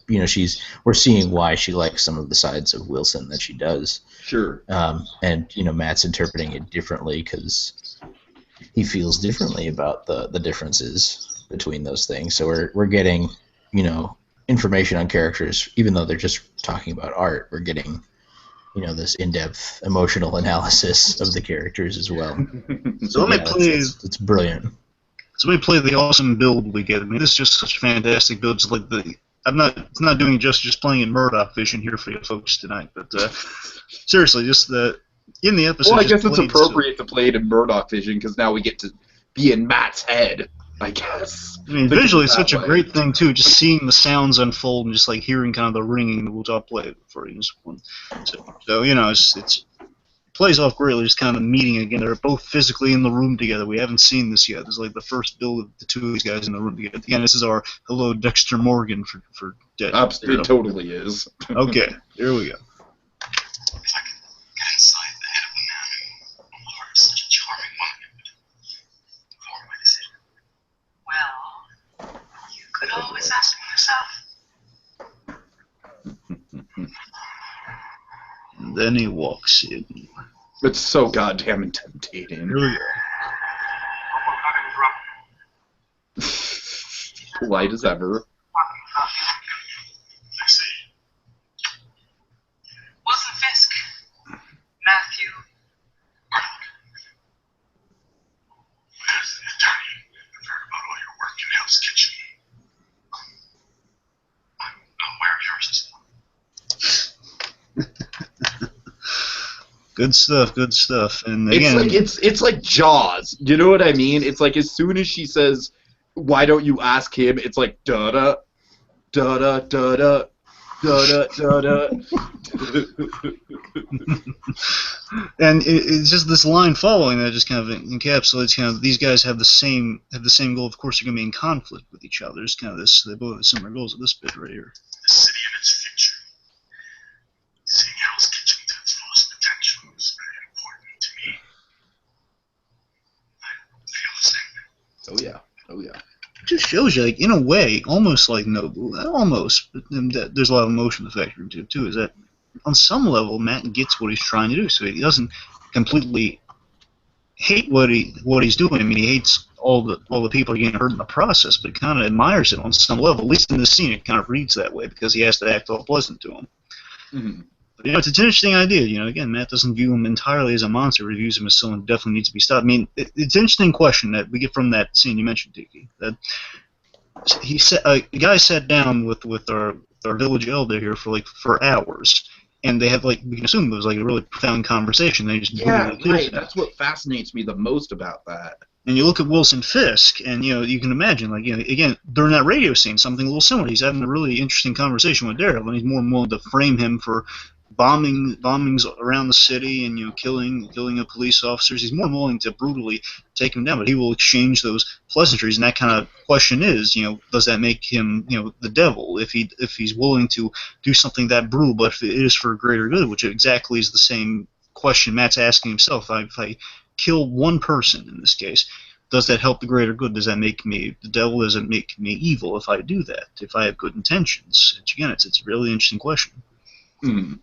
S3: we're seeing why she likes some of the sides of Wilson that she does.
S1: Sure.
S3: And Matt's interpreting it differently because he feels differently about the differences between those things. So we're getting information on characters, even though they're just talking about art. We're getting this in-depth emotional analysis of the characters as well.
S2: So let me play.
S3: It's brilliant.
S2: So let me play the awesome build we get. I mean, this is just such a fantastic build. It's like it's not doing just playing in Murdoch vision here for you folks tonight, but seriously, just in the episode.
S1: Well, I guess it's appropriate to play it in Murdoch vision because now we get to be in Matt's head, I guess.
S2: I mean, visually, it's such a great thing too. Just seeing the sounds unfold and just like hearing kind of the ringing. We'll play it for you. So it plays off greatly. Just kind of meeting again. They're both physically in the room together. We haven't seen this yet. This is like the first build of the two of these guys in the room together. Again, this is our hello Dexter Morgan for Dead.
S1: It totally is.
S2: Okay, here we go.
S4: If I could get inside the head of the man who harbored such a charming woman, it would inform my decision.
S5: Well, you could always ask me yourself.
S2: And then he walks in.
S1: It's so goddamn intimidating.
S2: Here we go.
S1: Light as ever.
S4: I see.
S5: Wilson Fisk. Matthew.
S4: Arnold. As the attorney, I've heard about all your work in Hell's Kitchen. I'm aware of yours as well.
S2: Good stuff. And again,
S1: it's like Jaws. You know what I mean? It's like as soon as she says, "Why don't you ask him?" It's like da da da da da da da da da.
S2: And it's just this line following that just kind of encapsulates kind of these guys have the same goal. Of course, they're going to be in conflict with each other. It's kind of this. They both have similar goals at this bit right here.
S4: The city and its future. Seeing Hell's Kitchen to its fullest potential is very important to me. I feel the same.
S1: Oh yeah.
S2: It just shows you, like, in a way, almost like Nobu. Almost, but there's a lot of emotion factor into it too. Is that on some level Matt gets what he's trying to do, so he doesn't completely hate what he's doing. I mean, he hates all the people getting hurt in the process, but he kind of admires it on some level. At least in this scene, it kind of reads that way because he has to act all pleasant to him.
S1: Mm-hmm.
S2: But, it's an interesting idea. Again, Matt doesn't view him entirely as a monster. He views him as someone who definitely needs to be stopped. I mean, it's an interesting question that we get from that scene you mentioned, Tiki. That he said a guy sat down with our village elder here for hours, and they had, like, we can assume it was like a really profound conversation. They just
S1: right. That's what fascinates me the most about that.
S2: And you look at Wilson Fisk, and you can imagine, like, again, during that radio scene, something a little similar. He's having a really interesting conversation with Daredevil, and he's more willing to frame him for bombings around the city and killing of police officers. He's more willing to brutally take him down, but he will exchange those pleasantries. And that kind of question is, does that make him, the devil? If he's willing to do something that brutal, but if it is for greater good, which exactly is the same question Matt's asking himself. If I kill one person in this case, does that help the greater good? Does that make me the devil? Does it make me evil if I do that? If I have good intentions? It's a really interesting question.
S1: Mm.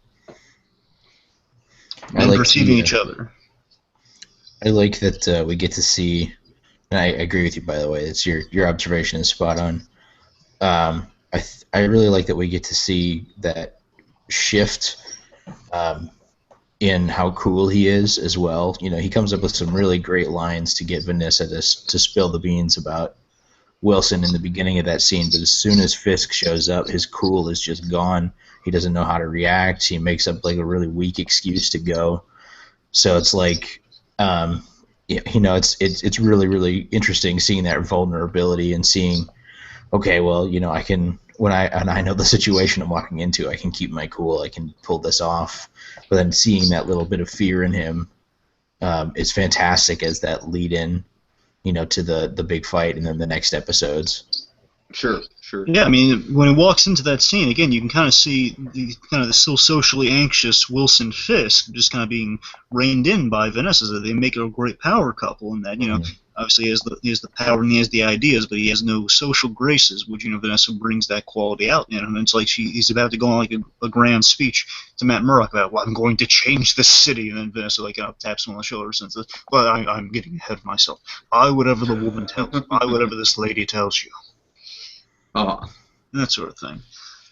S2: And perceiving each other.
S3: I like that we get to see, and I agree with you, by the way. It's your observation is spot on. I really like that we get to see that shift in how cool he is as well. He comes up with some really great lines to get Vanessa to spill the beans about Wilson in the beginning of that scene, but as soon as Fisk shows up, his cool is just gone. He doesn't know how to react. He makes up like a really weak excuse to go. So it's like, it's really, really interesting seeing that vulnerability and seeing, okay, well, I can, when I know the situation I'm walking into, I can keep my cool. I can pull this off. But then seeing that little bit of fear in him is fantastic as that lead in, to the big fight and then the next episodes.
S1: Sure.
S2: Yeah, I mean, when he walks into that scene, again, you can kind of see the still socially anxious Wilson Fisk just kind of being reined in by Vanessa. They make a great power couple in that, obviously he has the power and he has the ideas, but he has no social graces, which, Vanessa brings that quality out in him. And it's like he's about to go on like a grand speech to Matt Murdock about, well, I'm going to change this city. And then Vanessa taps him on the shoulder and says, well, I'm getting ahead of myself. Buy whatever the woman tells you. Buy whatever this lady tells you. That sort of thing.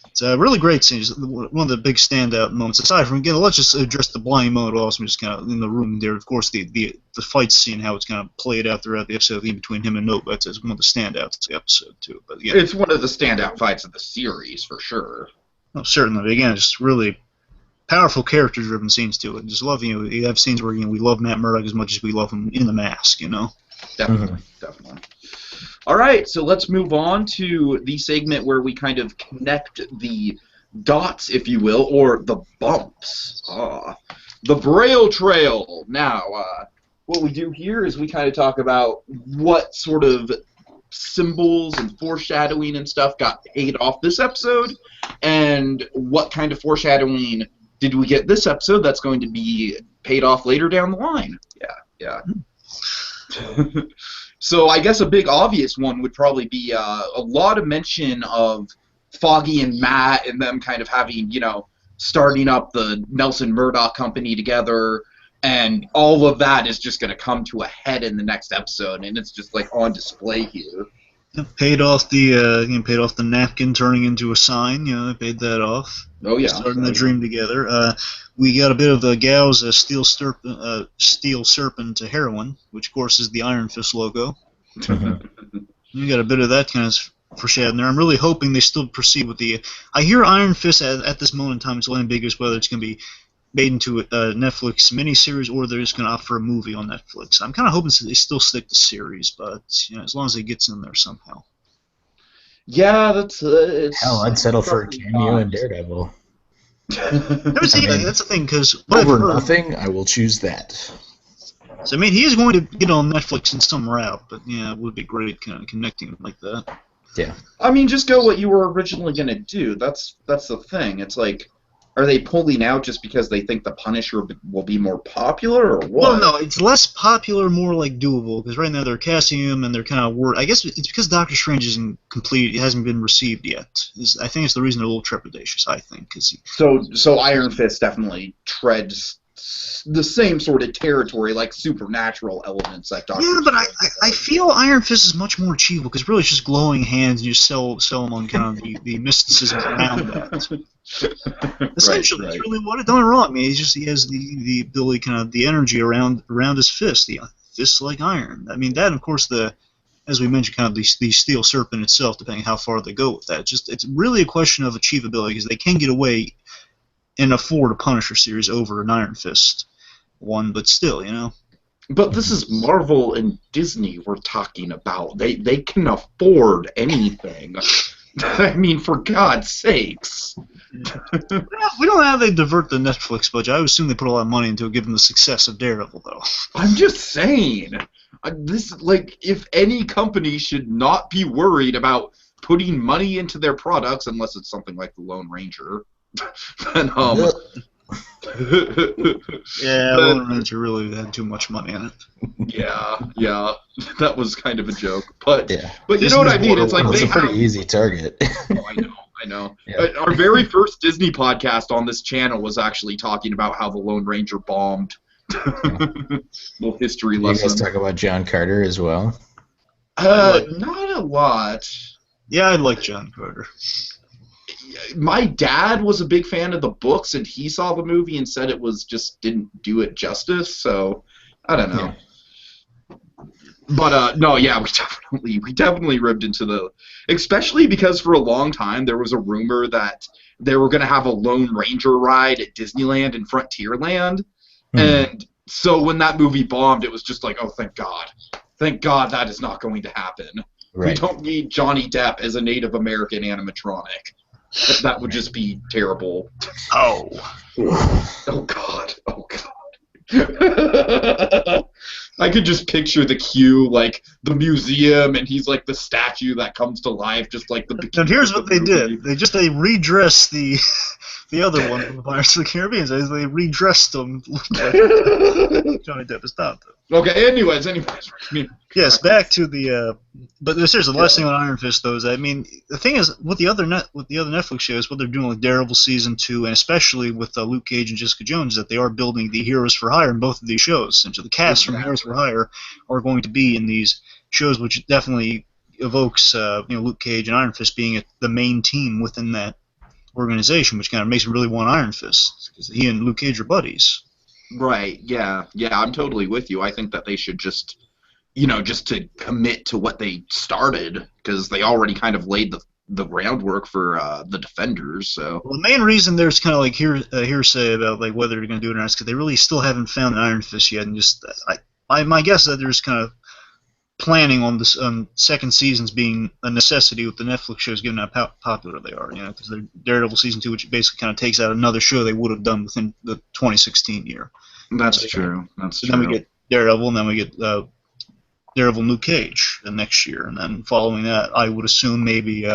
S2: It's a really great scene. It's one of the big standout moments. Aside from, again, let's just address the blind moment also, just kind of in the room there. Of course, the fight scene, how it's kind of played out throughout the episode between him and Nova. It's one of the standouts of the episode, too. But again,
S1: it's one of the standout fights of the series, for sure.
S2: Oh, certainly. But again, just really powerful character-driven scenes, too. And just love, you have scenes where we love Matt Murdock as much as we love him in The Mask,
S1: Definitely. All right, so let's move on to the segment where we kind of connect the dots, if you will, or the bumps. The Braille Trail. Now, what we do here is we kind of talk about what sort of symbols and foreshadowing and stuff got paid off this episode, and what kind of foreshadowing did we get this episode that's going to be paid off later down the line. Yeah. So I guess a big obvious one would probably be a lot of mention of Foggy and Matt and them kind of having, starting up the Nelson Murdoch company together, and all of that is just going to come to a head in the next episode, and it's just like on display here.
S2: Paid off the napkin turning into a sign. They paid that off.
S1: Oh yeah,
S2: starting the dream together. We got a bit of Gal's steel serpent to heroin, which of course is the Iron Fist logo. You got a bit of that kind of foreshadowing there. I'm really hoping they still proceed with the. I hear Iron Fist at this moment in time is ambiguous whether it's going to be made into a Netflix miniseries or they're just going to opt for a movie on Netflix. I'm kind of hoping they still stick to series, but as long as it gets in there somehow.
S1: Yeah, that's
S3: hell, I'd settle for a cameo in Daredevil.
S2: That's the thing, because
S3: over nothing, I will choose that.
S2: So he is going to get on Netflix in some route, but it would be great kind of connecting like that.
S3: Yeah.
S1: Just go what you were originally going to do. That's the thing. It's like, are they pulling out just because they think the Punisher will be more popular, or what?
S2: Well, no, it's less popular, more like doable, because right now they're casting him and they're kind of worried. I guess it's because Doctor Strange isn't complete, it hasn't been received yet. I think it's the reason they're a little trepidatious, I think.
S1: So Iron Fist definitely treads the same sort of territory, like supernatural elements that Doctor Strange.
S2: Yeah, but I feel Iron Fist is much more achievable, because really it's just glowing hands and you sell them on kind of the mysticism around that. Essentially, right. That's really what it. Don't get me wrong. He has the ability, kind of the energy around his fist, the fists like iron. That, of course, as we mentioned, kind of the steel serpent itself, depending how far they go with that. It's really a question of achievability, because they can get away and afford a Punisher series over an Iron Fist one, but still,
S1: But this is Marvel and Disney we're talking about. They can afford anything. For God's sakes.
S2: We don't know how they divert the Netflix budget. I would assume they put a lot of money into it, given the success of Daredevil, though.
S1: I'm just saying. If any company should not be worried about putting money into their products, unless it's something like the Lone Ranger, then,
S2: yeah, Lone Ranger really had too much money in it.
S1: Yeah, that was kind of a joke, but
S3: yeah.
S1: But you know what I mean? It's like
S3: it's a pretty easy target.
S1: I know.
S3: Yeah.
S1: Our very first Disney podcast on this channel was actually talking about how the Lone Ranger bombed. Little history lesson.
S3: You guys talk about John Carter as well?
S1: Not a lot.
S2: Yeah, I like John Carter.
S1: My dad was a big fan of the books, and he saw the movie and said it was just didn't do it justice. So I don't know. Yeah. But no, yeah, we definitely ribbed into the, especially because for a long time there was a rumor that they were going to have a Lone Ranger ride at Disneyland and Frontierland, and so when that movie bombed, it was just like, oh, thank God that is not going to happen. Right. We don't need Johnny Depp as a Native American animatronic. That would just be terrible.
S2: Oh
S1: God. I could just picture the queue, like the museum, and he's like the statue that comes to life, just like the
S2: Now
S1: beginning
S2: here's
S1: of
S2: what
S1: the
S2: they
S1: movie.
S2: did. They redressed the the other one from the Pirates of the Caribbean. They redressed them like Johnny Depp is not though.
S1: Okay. Anyways.
S2: Yes, back to the. But seriously, the last thing on Iron Fist though is, I mean, the thing is with the other Netflix shows, what they're doing with Daredevil season 2, and especially with Luke Cage and Jessica Jones, that they are building the heroes for hire in both of these shows. And so the cast from Heroes for Hire are going to be in these shows, which definitely evokes Luke Cage and Iron Fist being the main team within that organization, which kind of makes me really want Iron Fist because he and Luke Cage are buddies.
S1: Right. Yeah. I'm totally with you. I think that they should just to commit to what they started, because they already kind of laid the groundwork for the Defenders. So
S2: well, the main reason there's kind of like hearsay about like whether they're going to do it or not is because they really still haven't found an Iron Fist yet, and just my guess is that there's kind of planning on this second seasons being a necessity with the Netflix shows, given how popular they are. Because they're Daredevil season 2, which basically kind of takes out another show they would have done within the 2016 year.
S1: That's true. That's true.
S2: Then we get Daredevil, and then we get Daredevil Luke Cage the next year, and then following that, I would assume maybe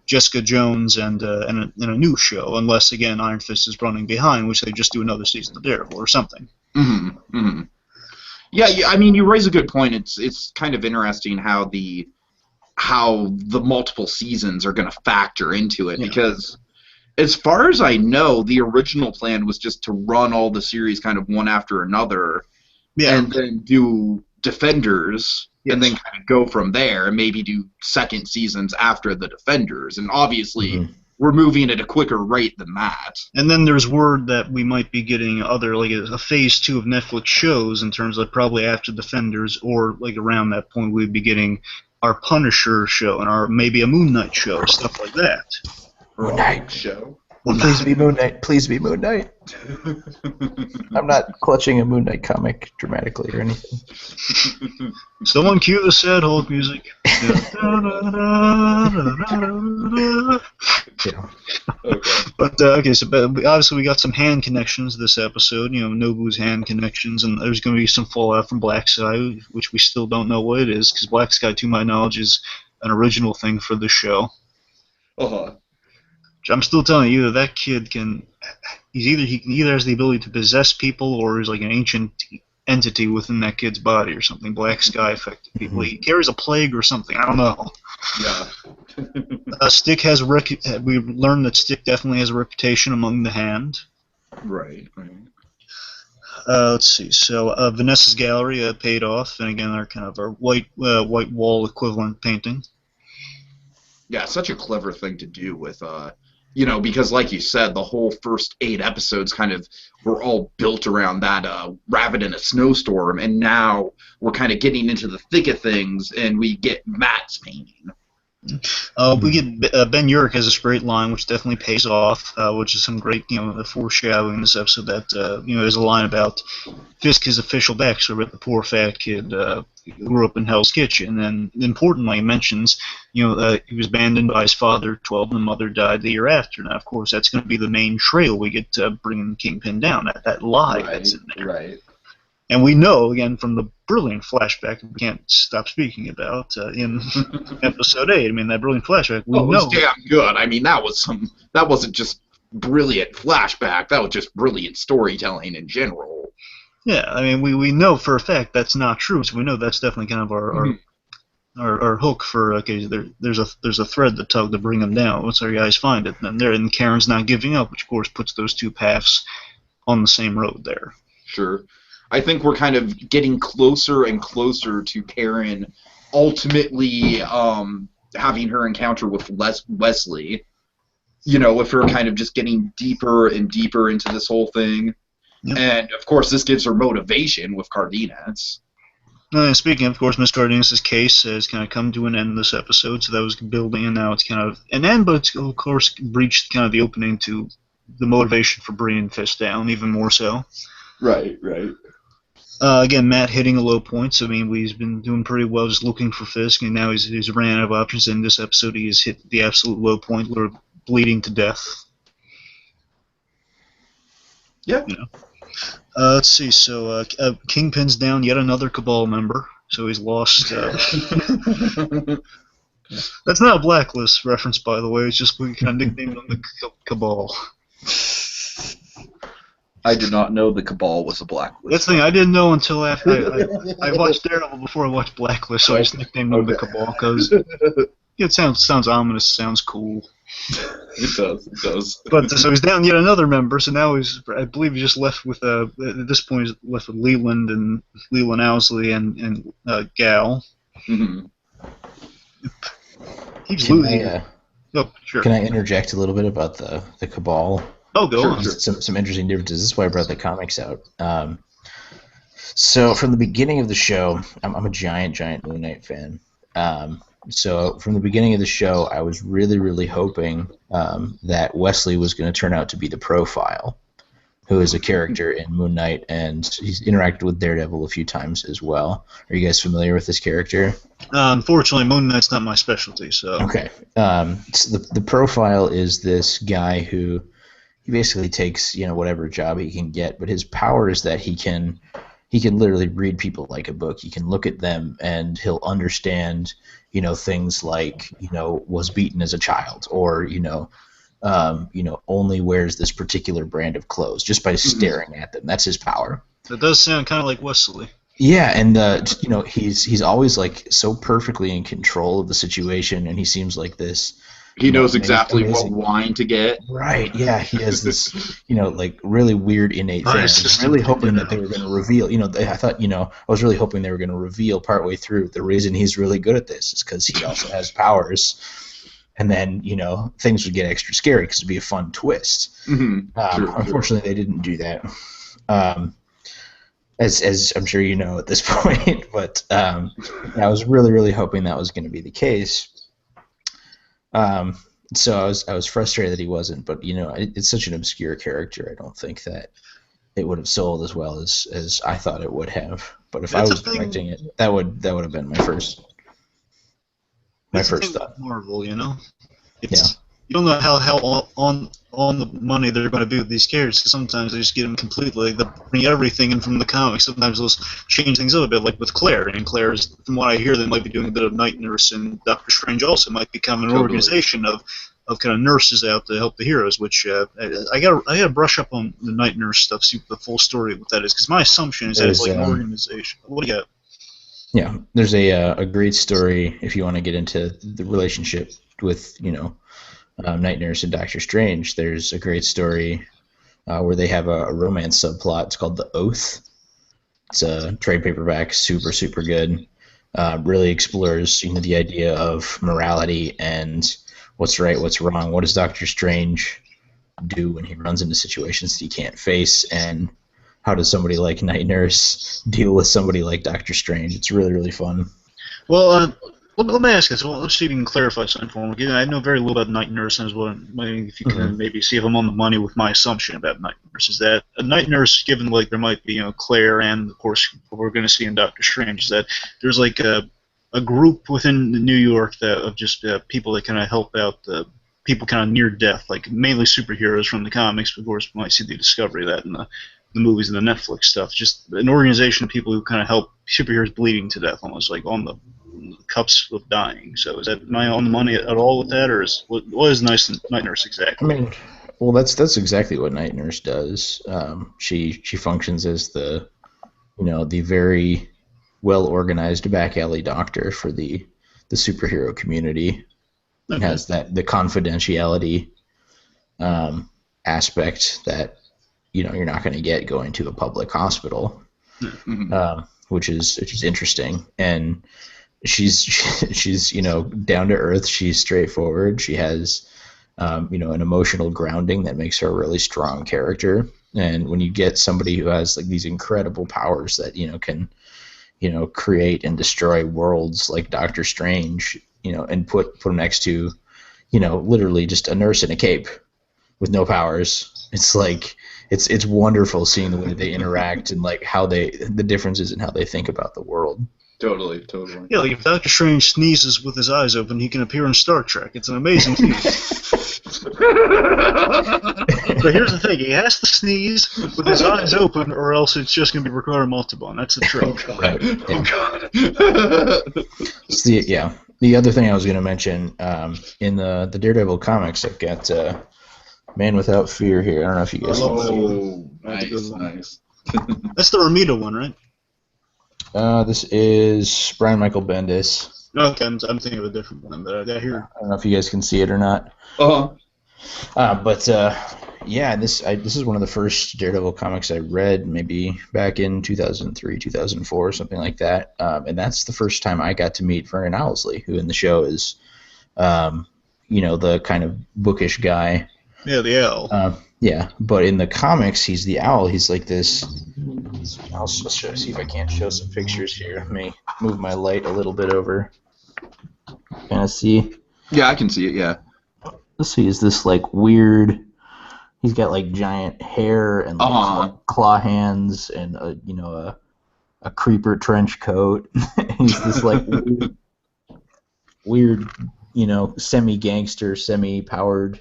S2: Jessica Jones and a new show, unless again Iron Fist is running behind, which they just do another season of Daredevil or something.
S1: Mm-hmm. Mm-hmm. Yeah, I mean, you raise a good point. It's kind of interesting how the multiple seasons are going to factor into it, because as far as I know, the original plan was just to run all the series kind of one after another, and then do Defenders, and then kind of go from there, and maybe do second seasons after the Defenders. And obviously, we're moving at a quicker rate than that.
S2: And then there's word that we might be getting other, like a phase 2 of Netflix shows, in terms of probably after Defenders, or like around that point we'd be getting our Punisher show and maybe a Moon Knight show, stuff like that.
S3: Moon Knight
S1: show.
S3: Please be Moon Knight. Please be Moon Knight. I'm not clutching a Moon Knight comic dramatically or anything.
S2: Someone cue the sad Hulk music. But okay, so obviously we got some hand connections this episode. Nobu's hand connections, and there's going to be some fallout from Black Sky, which we still don't know what it is, because Black Sky, to my knowledge, is an original thing for the show. I'm still telling you that kid he either has the ability to possess people, or is like an ancient entity within that kid's body or something. Black Sky affected people. He carries a plague or something. I don't know.
S1: Yeah.
S2: Stick has we've learned that Stick definitely has a reputation among the Hand.
S1: Right.
S2: Let's see. So Vanessa's gallery paid off, and again, our kind of our white wall equivalent painting.
S1: Yeah, such a clever thing to do with because like you said, the whole first 8 episodes kind of were all built around that rabbit in a snowstorm, and now we're kind of getting into the thick of things, and we get Matt's painting.
S2: We get Ben Urich has a straight line, which definitely pays off, which is some great, foreshadowing in this episode that, there's a line about Fisk's official backstory, the poor fat kid grew up in Hell's Kitchen, and importantly mentions, he was abandoned by his father at 12, and the mother died the year after. Now, of course, that's going to be the main trail we get bringing Kingpin down, that lie that's in there.
S1: Right.
S2: And we know, again, from the brilliant flashback we can't stop speaking about in episode 8. I mean, that brilliant flashback, we know. It was
S1: damn good. I mean, that wasn't just brilliant flashback. That was just brilliant storytelling in general.
S2: Yeah, I mean, we know for a fact that's not true, so we know that's definitely kind of our hook for, okay, there's a thread to tug to bring them down. Once our guys find it, and Karen's not giving up, which, of course, puts those two paths on the same road there.
S1: Sure. I think we're kind of getting closer and closer to Karen ultimately having her encounter with Wesley. With her kind of just getting deeper and deeper into this whole thing. Yep. And, of course, this gives her motivation with Cardenas.
S2: Speaking of course, Miss Cardenas' case has kind of come to an end this episode, so that was building, and now it's kind of an end, but it's, of course, breached kind of the opening to the motivation for bringing Fisk down, even more so.
S1: Right.
S2: Again, Matt hitting a low point. So, I mean, he's been doing pretty well just looking for Fisk, and now he's ran out of options. In this episode, he has hit the absolute low point, literally bleeding to death.
S1: Yeah.
S2: Let's see. So Kingpin's down yet another Cabal member. So he's lost. That's not a Blacklist reference, by the way. It's just we kind of nicknamed him the Cabal.
S1: I did not know the Cabal was a Blacklist.
S2: That's the thing. I didn't know until after I watched Daredevil before I watched Blacklist, so I just nicknamed him the Cabal because it sounds ominous, sounds cool.
S1: It does.
S2: But so he's down yet another member. So now I believe he's just left with at this point he's left with Leland Owsley and Gal.
S1: Mm-hmm.
S2: He's losing. Oh, sure.
S3: Can I interject a little bit about the Cabal?
S2: Oh, go on.
S3: Some interesting differences. This is why I brought the comics out. So from the beginning of the show, I'm a giant Moon Knight fan. So from the beginning of the show, I was really, really hoping that Wesley was going to turn out to be the Profile, who is a character in Moon Knight, and he's interacted with Daredevil a few times as well. Are you guys familiar with this character?
S2: Unfortunately, Moon Knight's not my specialty. So
S3: okay. So the Profile is this guy who he basically takes whatever job he can get, but his power is that he can literally read people like a book. He can look at them and he'll understand things like was beaten as a child, or only wears this particular brand of clothes just by staring at them. That's his power.
S2: That does sound kind of like Wesley.
S3: Yeah, and he's always like so perfectly in control of the situation, and he seems like this.
S1: He knows exactly what wine to get.
S3: Right, yeah, he has this, like really weird innate thing. I was really hoping that they were going to reveal, I was really hoping they were going to reveal partway through the reason he's really good at this is because he also has powers. And then, things would get extra scary because it'd be a fun twist.
S1: Mm-hmm.
S3: Unfortunately, they didn't do that. As I'm sure you know at this point. But I was really, really hoping that was going to be the case. So I was frustrated that he wasn't, but it's such an obscure character. I don't think that it would have sold as well as I thought it would have. But if I was directing it, that would have been my first thought.
S2: Marvel, it's, you don't know how on the money they're going to be with these characters. Sometimes they just get them completely. They bring everything in from the comics. Sometimes they'll change things up a bit, like with Claire. And Claire's, from what I hear, they might be doing a bit of Night Nurse, and Doctor Strange also might become an organization of kind of nurses out to help the heroes. Which I gotta brush up on the Night Nurse stuff, see what the full story of what that is. Because my assumption is that it's like an organization. What do you got?
S3: Yeah, there's a great story if you want to get into the relationship with Night Nurse and Doctor Strange. There's a great story where they have a romance subplot. It's called The Oath. It's a trade paperback, super, super good. Really explores the idea of morality and what's right, what's wrong. What does Doctor Strange do when he runs into situations that he can't face, and how does somebody like Night Nurse deal with somebody like Doctor Strange? It's really, really fun.
S2: Well, let me ask this. Well, let's see if you can clarify something for me. I know very little about Night Nurse, and as well, if you can maybe see if I'm on the money with my assumption about Night Nurse. Is that a Night Nurse, given like there might be Claire and of course what we're going to see in Doctor Strange, is that there's like a group within New York of just people that kind of help out people kind of near death, like mainly superheroes from the comics. Of course, we might see the discovery of that in the movies and the Netflix stuff. Just an organization of people who kind of help superheroes bleeding to death, almost like on the cups of dying. So am I on the money at all with that, or what is Night Nurse exactly?
S3: I mean, well, that's exactly what Night Nurse does. She functions as the very well organized back alley doctor for the superhero community. Okay. It has the confidentiality aspect that you're not going to get going to a public hospital, which is interesting. And she's down to earth. She's straightforward. She has an emotional grounding that makes her a really strong character. And when you get somebody who has like these incredible powers that can create and destroy worlds like Doctor Strange, and put them next to literally just a nurse in a cape with no powers, it's like it's wonderful seeing the way they interact and like how the differences in how they think about the world.
S1: Totally.
S2: Yeah, like if Doctor Strange sneezes with his eyes open, he can appear in Star Trek. It's an amazing feat. But here's the thing: he has to sneeze with his eyes open, or else it's just going to be Ricardo Montalban. That's the trick.
S3: Right.
S1: Oh God.
S3: The other thing I was going to mention, in the Daredevil comics, I've got Man Without Fear here. I don't know if you guys can see it.
S1: Oh, nice.
S2: That's the Ramita one, right?
S3: This is Brian Michael Bendis.
S2: Okay, I'm thinking of a different one, but I hear.
S3: I don't know if you guys can see it or not. This is one of the first Daredevil comics I read, maybe back in 2003, 2004, something like that. And that's the first time I got to meet Vernon Owlsley, who in the show is, the kind of bookish guy.
S2: Yeah, the owl.
S3: But in the comics, he's the owl. He's like this. I'll see if I can't show some pictures here. Let me move my light a little bit over. Can I see?
S1: Yeah, I can see it. Yeah.
S3: Let's see. Is this like weird? He's got like giant hair and like claw hands and a creeper trench coat. He's this like weird, semi-gangster, semi-powered.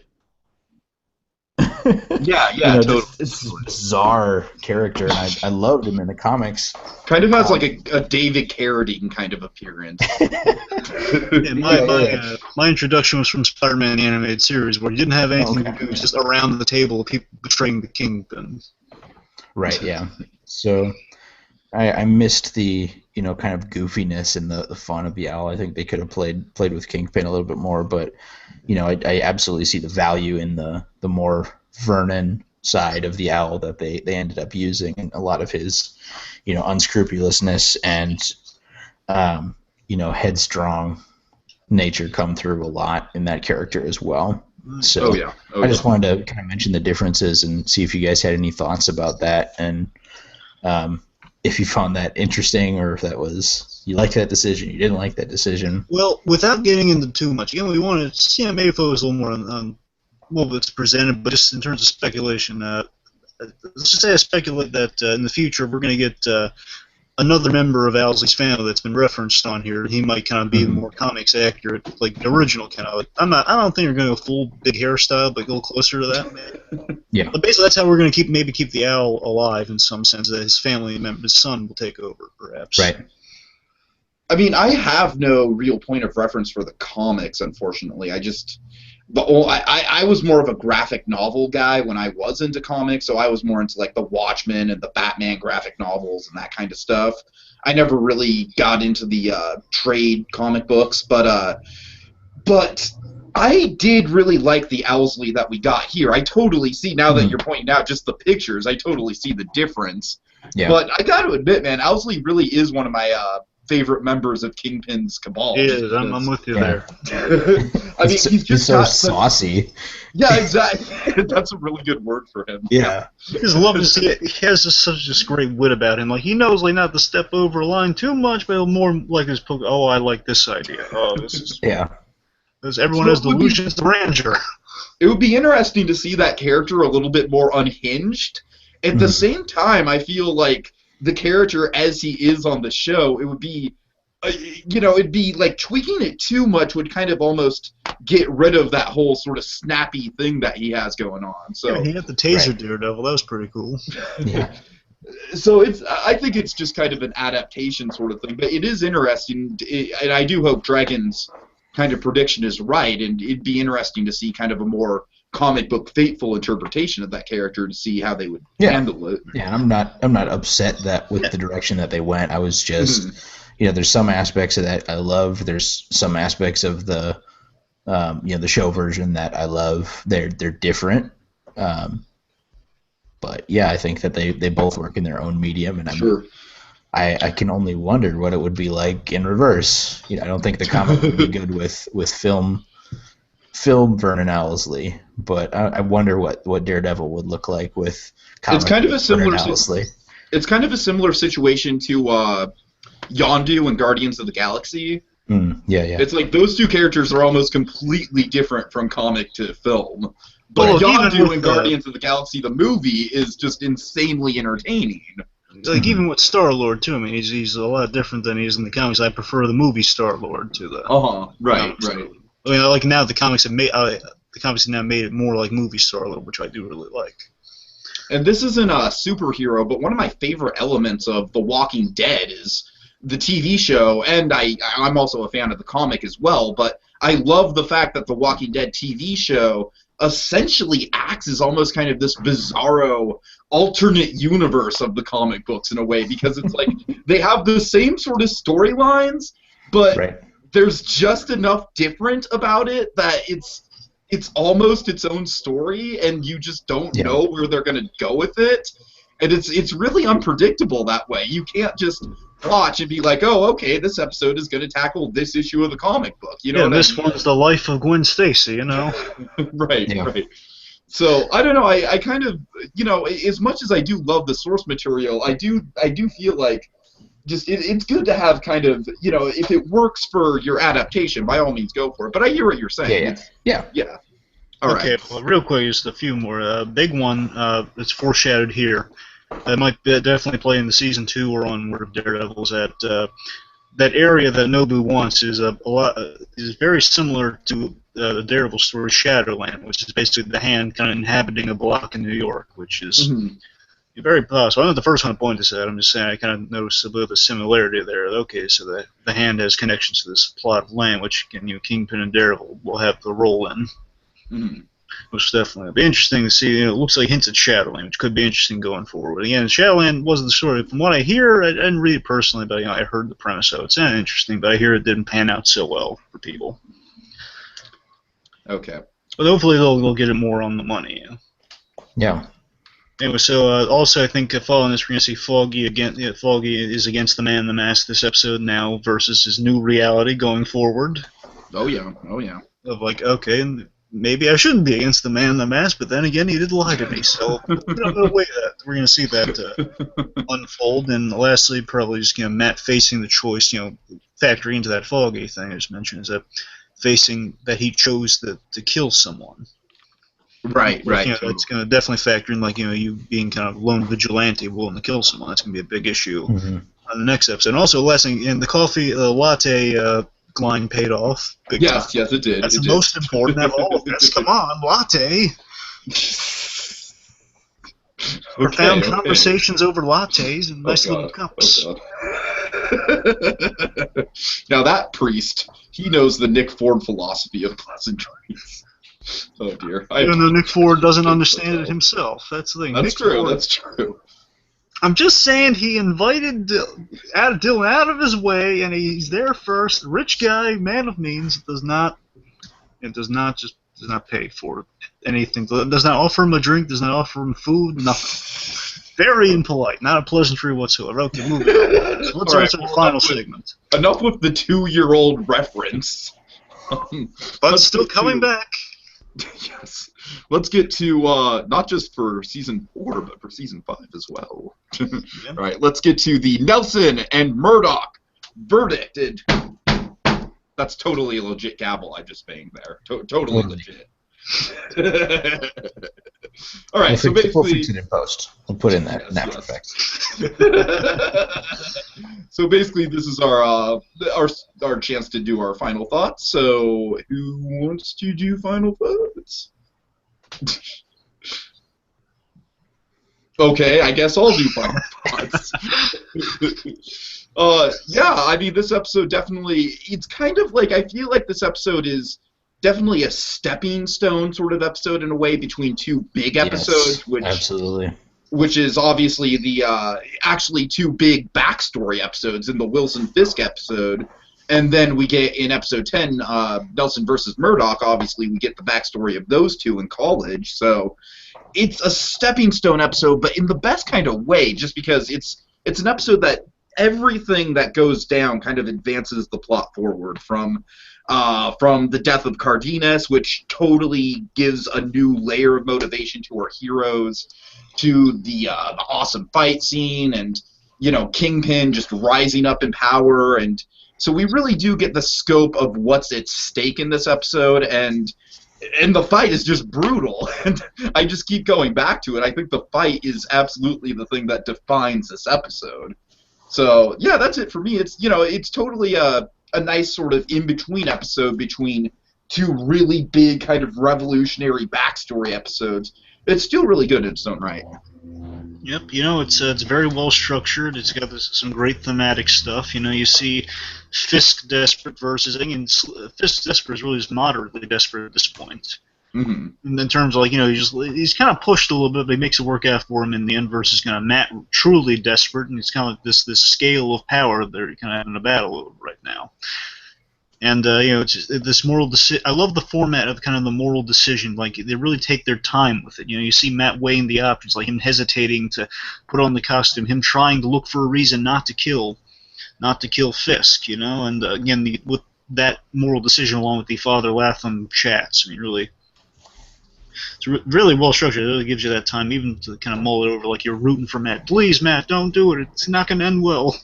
S1: Totally.
S3: It's a bizarre character, and I loved him in the comics.
S1: Kind of has like a David Carradine kind of appearance.
S2: My introduction was from Spider-Man the animated series, where you didn't have anything to do, just around the table, people betraying the Kingpin.
S3: Right. Yeah. So I missed the kind of goofiness and the fun of the owl. I think they could have played with Kingpin a little bit more, but I absolutely see the value in the more Vernon side of the owl that they ended up using, and a lot of his unscrupulousness and headstrong nature come through a lot in that character as well. So I just wanted to kind of mention the differences and see if you guys had any thoughts about that, and if you found that interesting, or if that was you liked that decision, you didn't like that decision.
S2: Well, without getting into too much, we wanted to maybe focus a little more on what it's presented, but just in terms of speculation, let's just say I speculate that in the future we're going to get another member of Owlsley's family that's been referenced on here. He might kind of be more comics accurate, like the original kind of. I don't think you're going to go full big hairstyle, but go closer to that.
S3: Yeah.
S2: But basically, that's how we're going to keep the owl alive in some sense. That his family member, his son, will take over, perhaps.
S3: Right.
S1: I mean, I have no real point of reference for the comics, unfortunately. I was more of a graphic novel guy when I was into comics, so I was more into like the Watchmen and the Batman graphic novels and that kind of stuff. I never really got into the trade comic books, but I did really like the Owlsley that we got here. I totally see, now that you're pointing out just the pictures, I totally see the difference. Yeah. But I got to admit, man, Owlsley really is one of my favorite members of Kingpin's cabal.
S2: He is. I'm with you there.
S1: I mean, he's
S3: so saucy.
S1: Yeah, exactly. That's a really good word for him.
S3: Yeah.
S2: I just love to see it. He has such this great wit about him. Like, he knows like not to step over a line too much, but more like his poke. Oh, I like this idea. Oh, this is.
S3: Yeah.
S2: Because everyone has delusions of grandeur.
S1: It would be interesting to see that character a little bit more unhinged. At the same time, I feel like the character as he is on the show, it would be, it'd be like tweaking it too much would kind of almost get rid of that whole sort of snappy thing that he has going on. So
S2: yeah, he had the taser Daredevil. That was pretty cool.
S3: Yeah.
S1: So I think it's just kind of an adaptation sort of thing, but it is interesting, and I do hope Dragon's kind of prediction is right, and it'd be interesting to see kind of a more comic book faithful interpretation of that character to see how they would handle it.
S3: Yeah, and I'm not upset that with the direction that they went. I was just there's some aspects of that I love. There's some aspects of the the show version that I love. They're different. But yeah, I think that they both work in their own medium, and I can only wonder what it would be like in reverse. I don't think the comic would be good with film Vernon Owlsley, but I wonder what Daredevil would look like with comic.
S1: It's kind of a similar.
S3: Owlsley.
S1: It's kind of a similar situation to Yondu and Guardians of the Galaxy.
S3: Yeah.
S1: It's like those two characters are almost completely different from comic to film. But Yondu and Guardians of the Galaxy, the movie, is just insanely entertaining.
S2: Like, even with Star-Lord, too, I mean, he's a lot different than he is in the comics. I prefer the movie Star-Lord to the
S1: Right,
S2: comics.
S1: right.
S2: I mean, like, now the comics have now made it more like movie Star-Lord, which I do really like.
S1: And this isn't a superhero, but one of my favorite elements of The Walking Dead is the TV show, and I'm also a fan of the comic as well, but I love the fact that The Walking Dead TV show essentially acts as almost kind of this bizarro alternate universe of the comic books in a way, because it's like they have the same sort of storylines, but there's just enough different about it that it's almost its own story, and you just don't know where they're going to go with it. And it's really unpredictable that way. You can't just watch and be like, oh, okay, this episode is going to tackle this issue of the comic book. You know,
S2: this one's the life of Gwen Stacy, you know?
S1: Right. So, I don't know, I kind of, you know, as much as I do love the source material, I do feel like just it's good to have kind of, you know, if it works for your adaptation, by all means go for it. But I hear what you're saying. Yeah. All right.
S2: Okay, well, real quick, just a few more. Big one that's foreshadowed here. That might definitely play in the season 2 or onward of Daredevil. Is that area that Nobu wants is is very similar to the Daredevil story Shadowland, which is basically the Hand kind of inhabiting a block in New York, which is very possible. I'm not the first one to point this out. I'm just saying I kind of noticed a bit of a similarity there. Okay, so the Hand has connections to this plot of land, which Kingpin and Daredevil will have the role in. Most definitely. It'll be interesting to see. You know, it looks like hints at Shadowland, which could be interesting going forward. Again, Shadowland wasn't the story. From what I hear, I didn't read it personally, but I heard the premise, so it's not interesting, but I hear it didn't pan out so well for people.
S1: Okay.
S2: But hopefully they'll get it more on the money.
S3: Yeah.
S2: Anyway, so also I think following this, we're going to see Foggy again. Foggy is against the Man in the Mask this episode now versus his new reality going forward.
S1: Oh yeah.
S2: Of like, okay, maybe I shouldn't be against the Man in the Mask, but then again, he did lie to me, so we're going to see that unfold. And lastly, probably just Matt facing the choice, factoring into that Foggy thing I just mentioned, is that facing that he chose to kill someone.
S1: Right.
S2: That's going to definitely factor in, you being kind of lone vigilante willing to kill someone. That's going to be a big issue on the next episode. And also, last thing, in the latte line paid off.
S1: Yes, it did.
S2: That's the most important of all of this. Come on, latte. Profound conversations over lattes and nice little cups.
S1: Now that priest, he knows the Nick Ford philosophy of pleasantries. Oh dear.
S2: Even though Nick Ford doesn't understand it himself. That's the thing.
S1: That's true. I'm
S2: just saying he invited Dylan out of his way, and he's there first. Rich guy, man of means, does not pay for anything. Does not offer him a drink. Does not offer him food. Nothing. Very impolite. Not a pleasantry whatsoever. Okay, moving on. So let's answer the final segment.
S1: Enough with the 2-year-old reference.
S2: But still coming back.
S1: Yes. Let's get to, not just for Season 4, but for Season 5 as well. All right, let's get to the Nelson and Murdoch verdict. That's totally a legit gavel I just banged there. Totally legit. All right, so basically...
S3: We'll fix it in post. We'll put in that after effect.
S1: So basically, this is our chance to do our final thoughts. So, who wants to do final thoughts? Okay, I guess I'll do final thoughts. I mean, this episode definitely, it's kind of like, I feel like this episode is definitely a stepping stone sort of episode in a way between two big episodes, which is obviously the actually two big backstory episodes in the Wilson Fisk episode, and then we get in episode 10, Nelson versus Murdoch. Obviously, we get the backstory of those two in college. So it's a stepping stone episode, but in the best kind of way, just because it's an episode that everything that goes down kind of advances the plot forward from the death of Cardenas, which totally gives a new layer of motivation to our heroes, to the awesome fight scene, and Kingpin just rising up in power, and so we really do get the scope of what's at stake in this episode, and And the fight is just brutal, and I just keep going back to it. I think the fight is absolutely the thing that defines this episode. So yeah, that's it for me. It's totally a nice sort of in between episode between two really big kind of revolutionary backstory episodes. It's still really good in its own right.
S2: Yep, it's very well structured. It's got some great thematic stuff. You see Fisk desperate versus, I think Fisk desperate is really just moderately desperate at this point.
S1: Mm-hmm.
S2: In terms of, he's kind of pushed a little bit, but he makes it work out for him in the end versus kind of Matt truly desperate, and it's kind of like this scale of power they're kind of having a battle over right now. And it's just this moral decision. I love the format of kind of the moral decision. Like, they really take their time with it. You see Matt weighing the options, like him hesitating to put on the costume, him trying to look for a reason not to kill Fisk. And again, with that moral decision along with the Father Latham chats. I mean, really, it's really well structured. It really gives you that time, even to kind of mull it over, like you're rooting for Matt. Please, Matt, don't do it. It's not going to end well.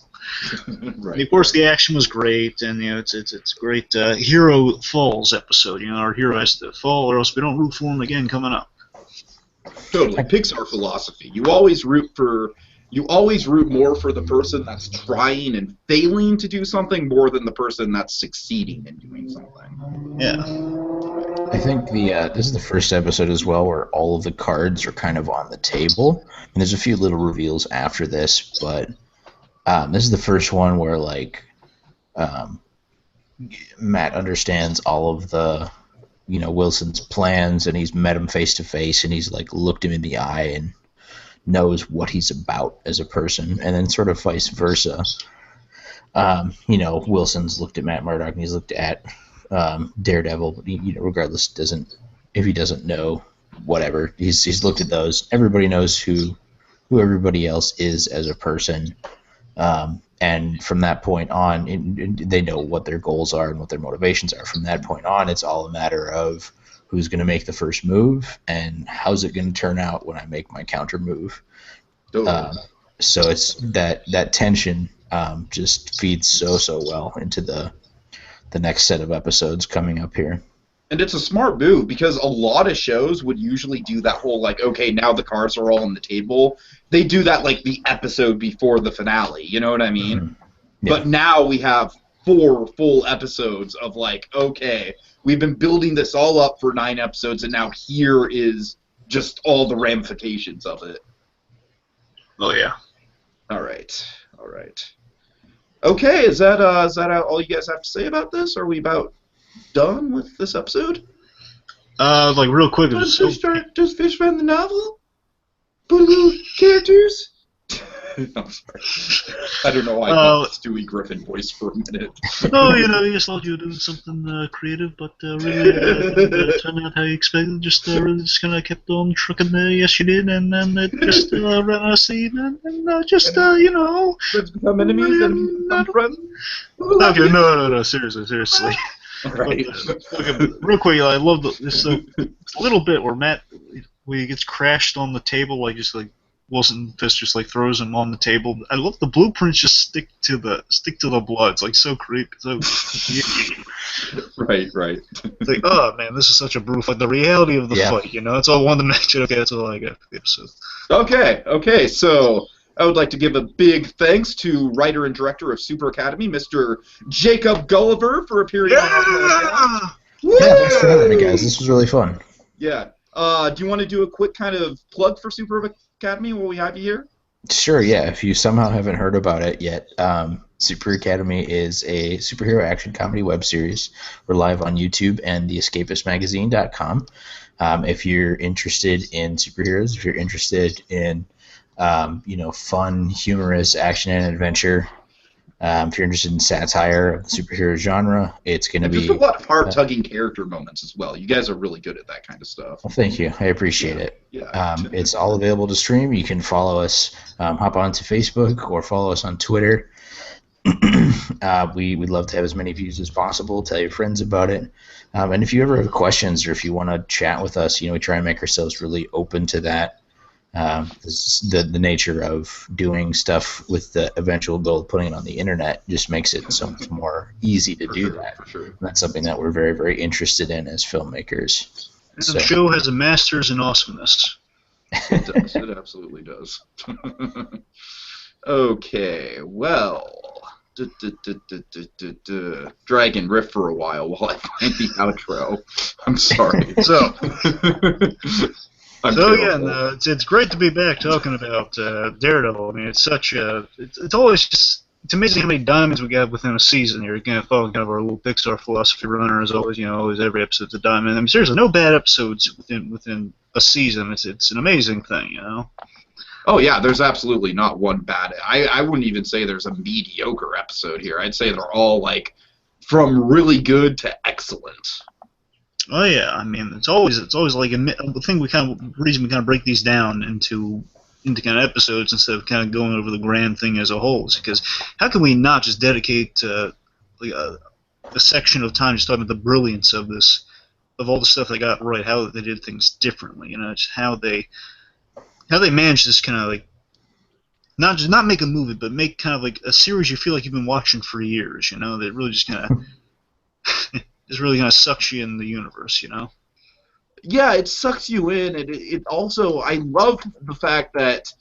S1: Right.
S2: And of course, the action was great, and it's great. Hero falls episode. Our hero has to fall, or else we don't root for him again coming up.
S1: Totally, Pixar philosophy. You always root more for the person that's trying and failing to do something more than the person that's succeeding in doing something.
S2: Yeah.
S3: I think this is the first episode as well where all of the cards are kind of on the table, and there's a few little reveals after this, but. This is the first one where, Matt understands all of the, Wilson's plans, and he's met him face to face, and he's, looked him in the eye and knows what he's about as a person, and then sort of vice versa. Wilson's looked at Matt Murdock, and he's looked at Daredevil, but regardless, if he doesn't know, whatever, he's looked at those. Everybody knows who everybody else is as a person. And from that point on, they know what their goals are and what their motivations are. From that point on, it's all a matter of who's going to make the first move and how's it going to turn out when I make my counter move. So it's that tension just feeds so well into the next set of episodes coming up here.
S1: And it's a smart move because a lot of shows would usually do that whole, okay, now the cards are all on the table. They do that, the episode before the finale, you know what I mean?
S3: Mm-hmm. Yeah.
S1: But now we have 4 full episodes of, okay, we've been building this all up for 9 episodes, and now here is just all the ramifications of it.
S2: Oh, yeah.
S1: All right. Okay, is that all you guys have to say about this? Are we about done with this episode?
S2: Real quick.
S1: Does Fish find the novel? Put little characters? I'm sorry. I don't know why I got the Stewie Griffin voice for a minute.
S2: You just thought you were doing something creative, but really didn't turn out how you expected. Really just kind of kept on trucking there. Yes, you did, and then it just ran out of steam, and
S1: Let's become enemies and become friends.
S2: Okay, no, seriously.
S1: Right.
S2: Real quick, I love this little bit where Matt, when he gets crashed on the table, Wilson Fisk just throws him on the table. I love the blueprints just stick to the blood. It's so creepy. So
S1: right.
S2: It's oh man, this is such a brutal fight. The reality of the fight, That's all I wanted to mention. Okay, that's all I got for the episode.
S1: Okay. So I would like to give a big thanks to writer and director of Super Academy, Mr. Jacob Gulliver, for appearing on our podcast.
S3: Yeah, thanks for having me, guys. This was really fun.
S1: Yeah. Do you want to do a quick kind of plug for Super Academy while we have you here?
S3: Sure, yeah. If you somehow haven't heard about it yet, Super Academy is a superhero action comedy web series. We're live on YouTube and theescapistmagazine.com. If you're interested in superheroes, if you're interested in fun, humorous action and adventure, if you're interested in satire of the superhero genre, it's going to be...
S1: Just a lot of heart-tugging character moments as well. You guys are really good at that kind of stuff.
S3: Well, thank you. I appreciate it.
S1: Yeah.
S3: It's all available to stream. You can follow us, hop onto Facebook, or follow us on Twitter. We'd love to have as many views as possible. Tell your friends about it. And if you ever have questions or if you want to chat with us, we try and make ourselves really open to that. The nature of doing stuff with the eventual goal of putting it on the internet just makes it so much more easy to do that.
S1: For sure.
S3: And that's something that we're very, very interested in as filmmakers.
S2: And
S3: So,
S2: the show has a master's in awesomeness.
S1: It does. It absolutely does. Okay, well. Dragon, riff for a while I find the outro. I'm sorry.
S2: So,
S1: I'm
S2: so
S1: terrible.
S2: again, it's great to be back talking about Daredevil. I mean, it's always just, it's amazing how many diamonds we got within a season here. Again, following kind of our little Pixar philosophy runner, as always, always every episode's a diamond. I mean, seriously, no bad episodes within a season. It's an amazing thing,
S1: Oh yeah, there's absolutely not one bad. I wouldn't even say there's a mediocre episode here. I'd say they're all like from really good to excellent.
S2: Oh yeah, I mean, it's always like the thing reason we kind of break these down into kind of episodes instead of kind of going over the grand thing as a whole is because how can we not just dedicate like a section of time just talking about the brilliance of this, of all the stuff they got right, how they did things differently, just how they managed this kind of like not make a movie, but make kind of like a series you feel like you've been watching for years, that really just kind of just really kind of sucks you in the universe,
S1: Yeah, it sucks you in, and it also, I love the fact that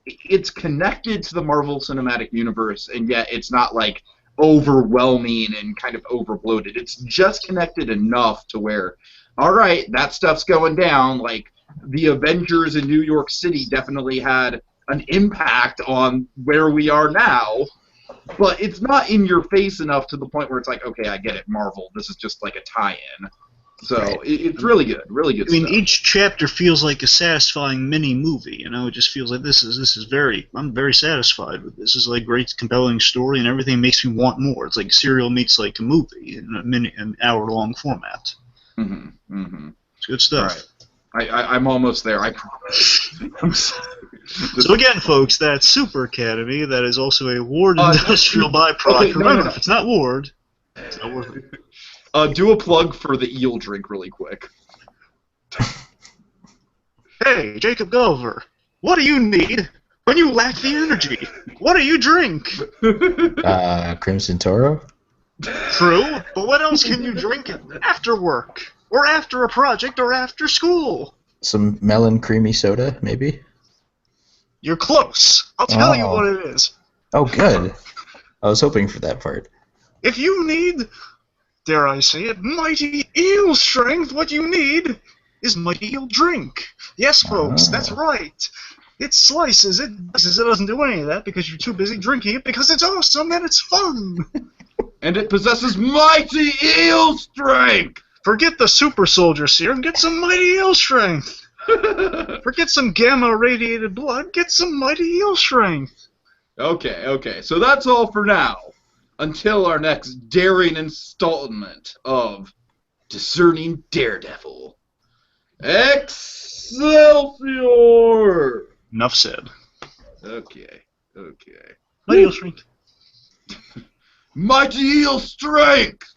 S1: it's connected to the Marvel Cinematic Universe, and yet it's not like overwhelming and kind of overbloated. It's just connected enough to where, all right, that stuff's going down. Like the Avengers in New York City definitely had an impact on where we are now, but it's not in your face enough to the point where it's like, okay, I get it, Marvel. This is just like a tie-in. So
S3: right.
S1: it's really good
S2: I mean,
S1: stuff.
S2: each chapter feels like a satisfying mini movie. It just feels like this is I'm very satisfied with this. This is like great, compelling story, and everything makes me want more. It's like serial meets like a movie in an hour-long format.
S1: Mm-hmm, mm-hmm.
S2: It's good stuff.
S1: All right. I'm almost there, I promise. I'm sorry.
S2: So again, folks, that's Super Academy. That is also a Ward industrial byproduct.
S1: Okay, no,
S2: Remember,
S1: no.
S2: if it's not Ward, it's not worth it.
S1: Do a plug for the eel drink really quick.
S2: Hey, Jacob Gulliver, what do you need when you lack the energy? What do you drink?
S3: Crimson Toro?
S2: True, but what else can you drink after work? Or after a project, or after school?
S3: Some melon creamy soda, maybe?
S2: You're close. I'll tell you what it is.
S3: Oh, good. I was hoping for that part.
S2: If you need, dare I say it, mighty eel strength, what you need is mighty eel drink. Yes, folks, that's right. It slices, it doesn't do any of that because you're too busy drinking it because it's awesome and it's fun.
S1: And it possesses mighty eel strength!
S2: Forget the super soldier serum, get some mighty eel strength. Forget some gamma radiated blood, get some mighty eel strength.
S1: Okay, so that's all for now. Until our next daring installment of Discerning Daredevil. Excelsior!
S2: Enough said.
S1: Okay.
S2: Mighty eel strength.
S1: Mighty eel strength!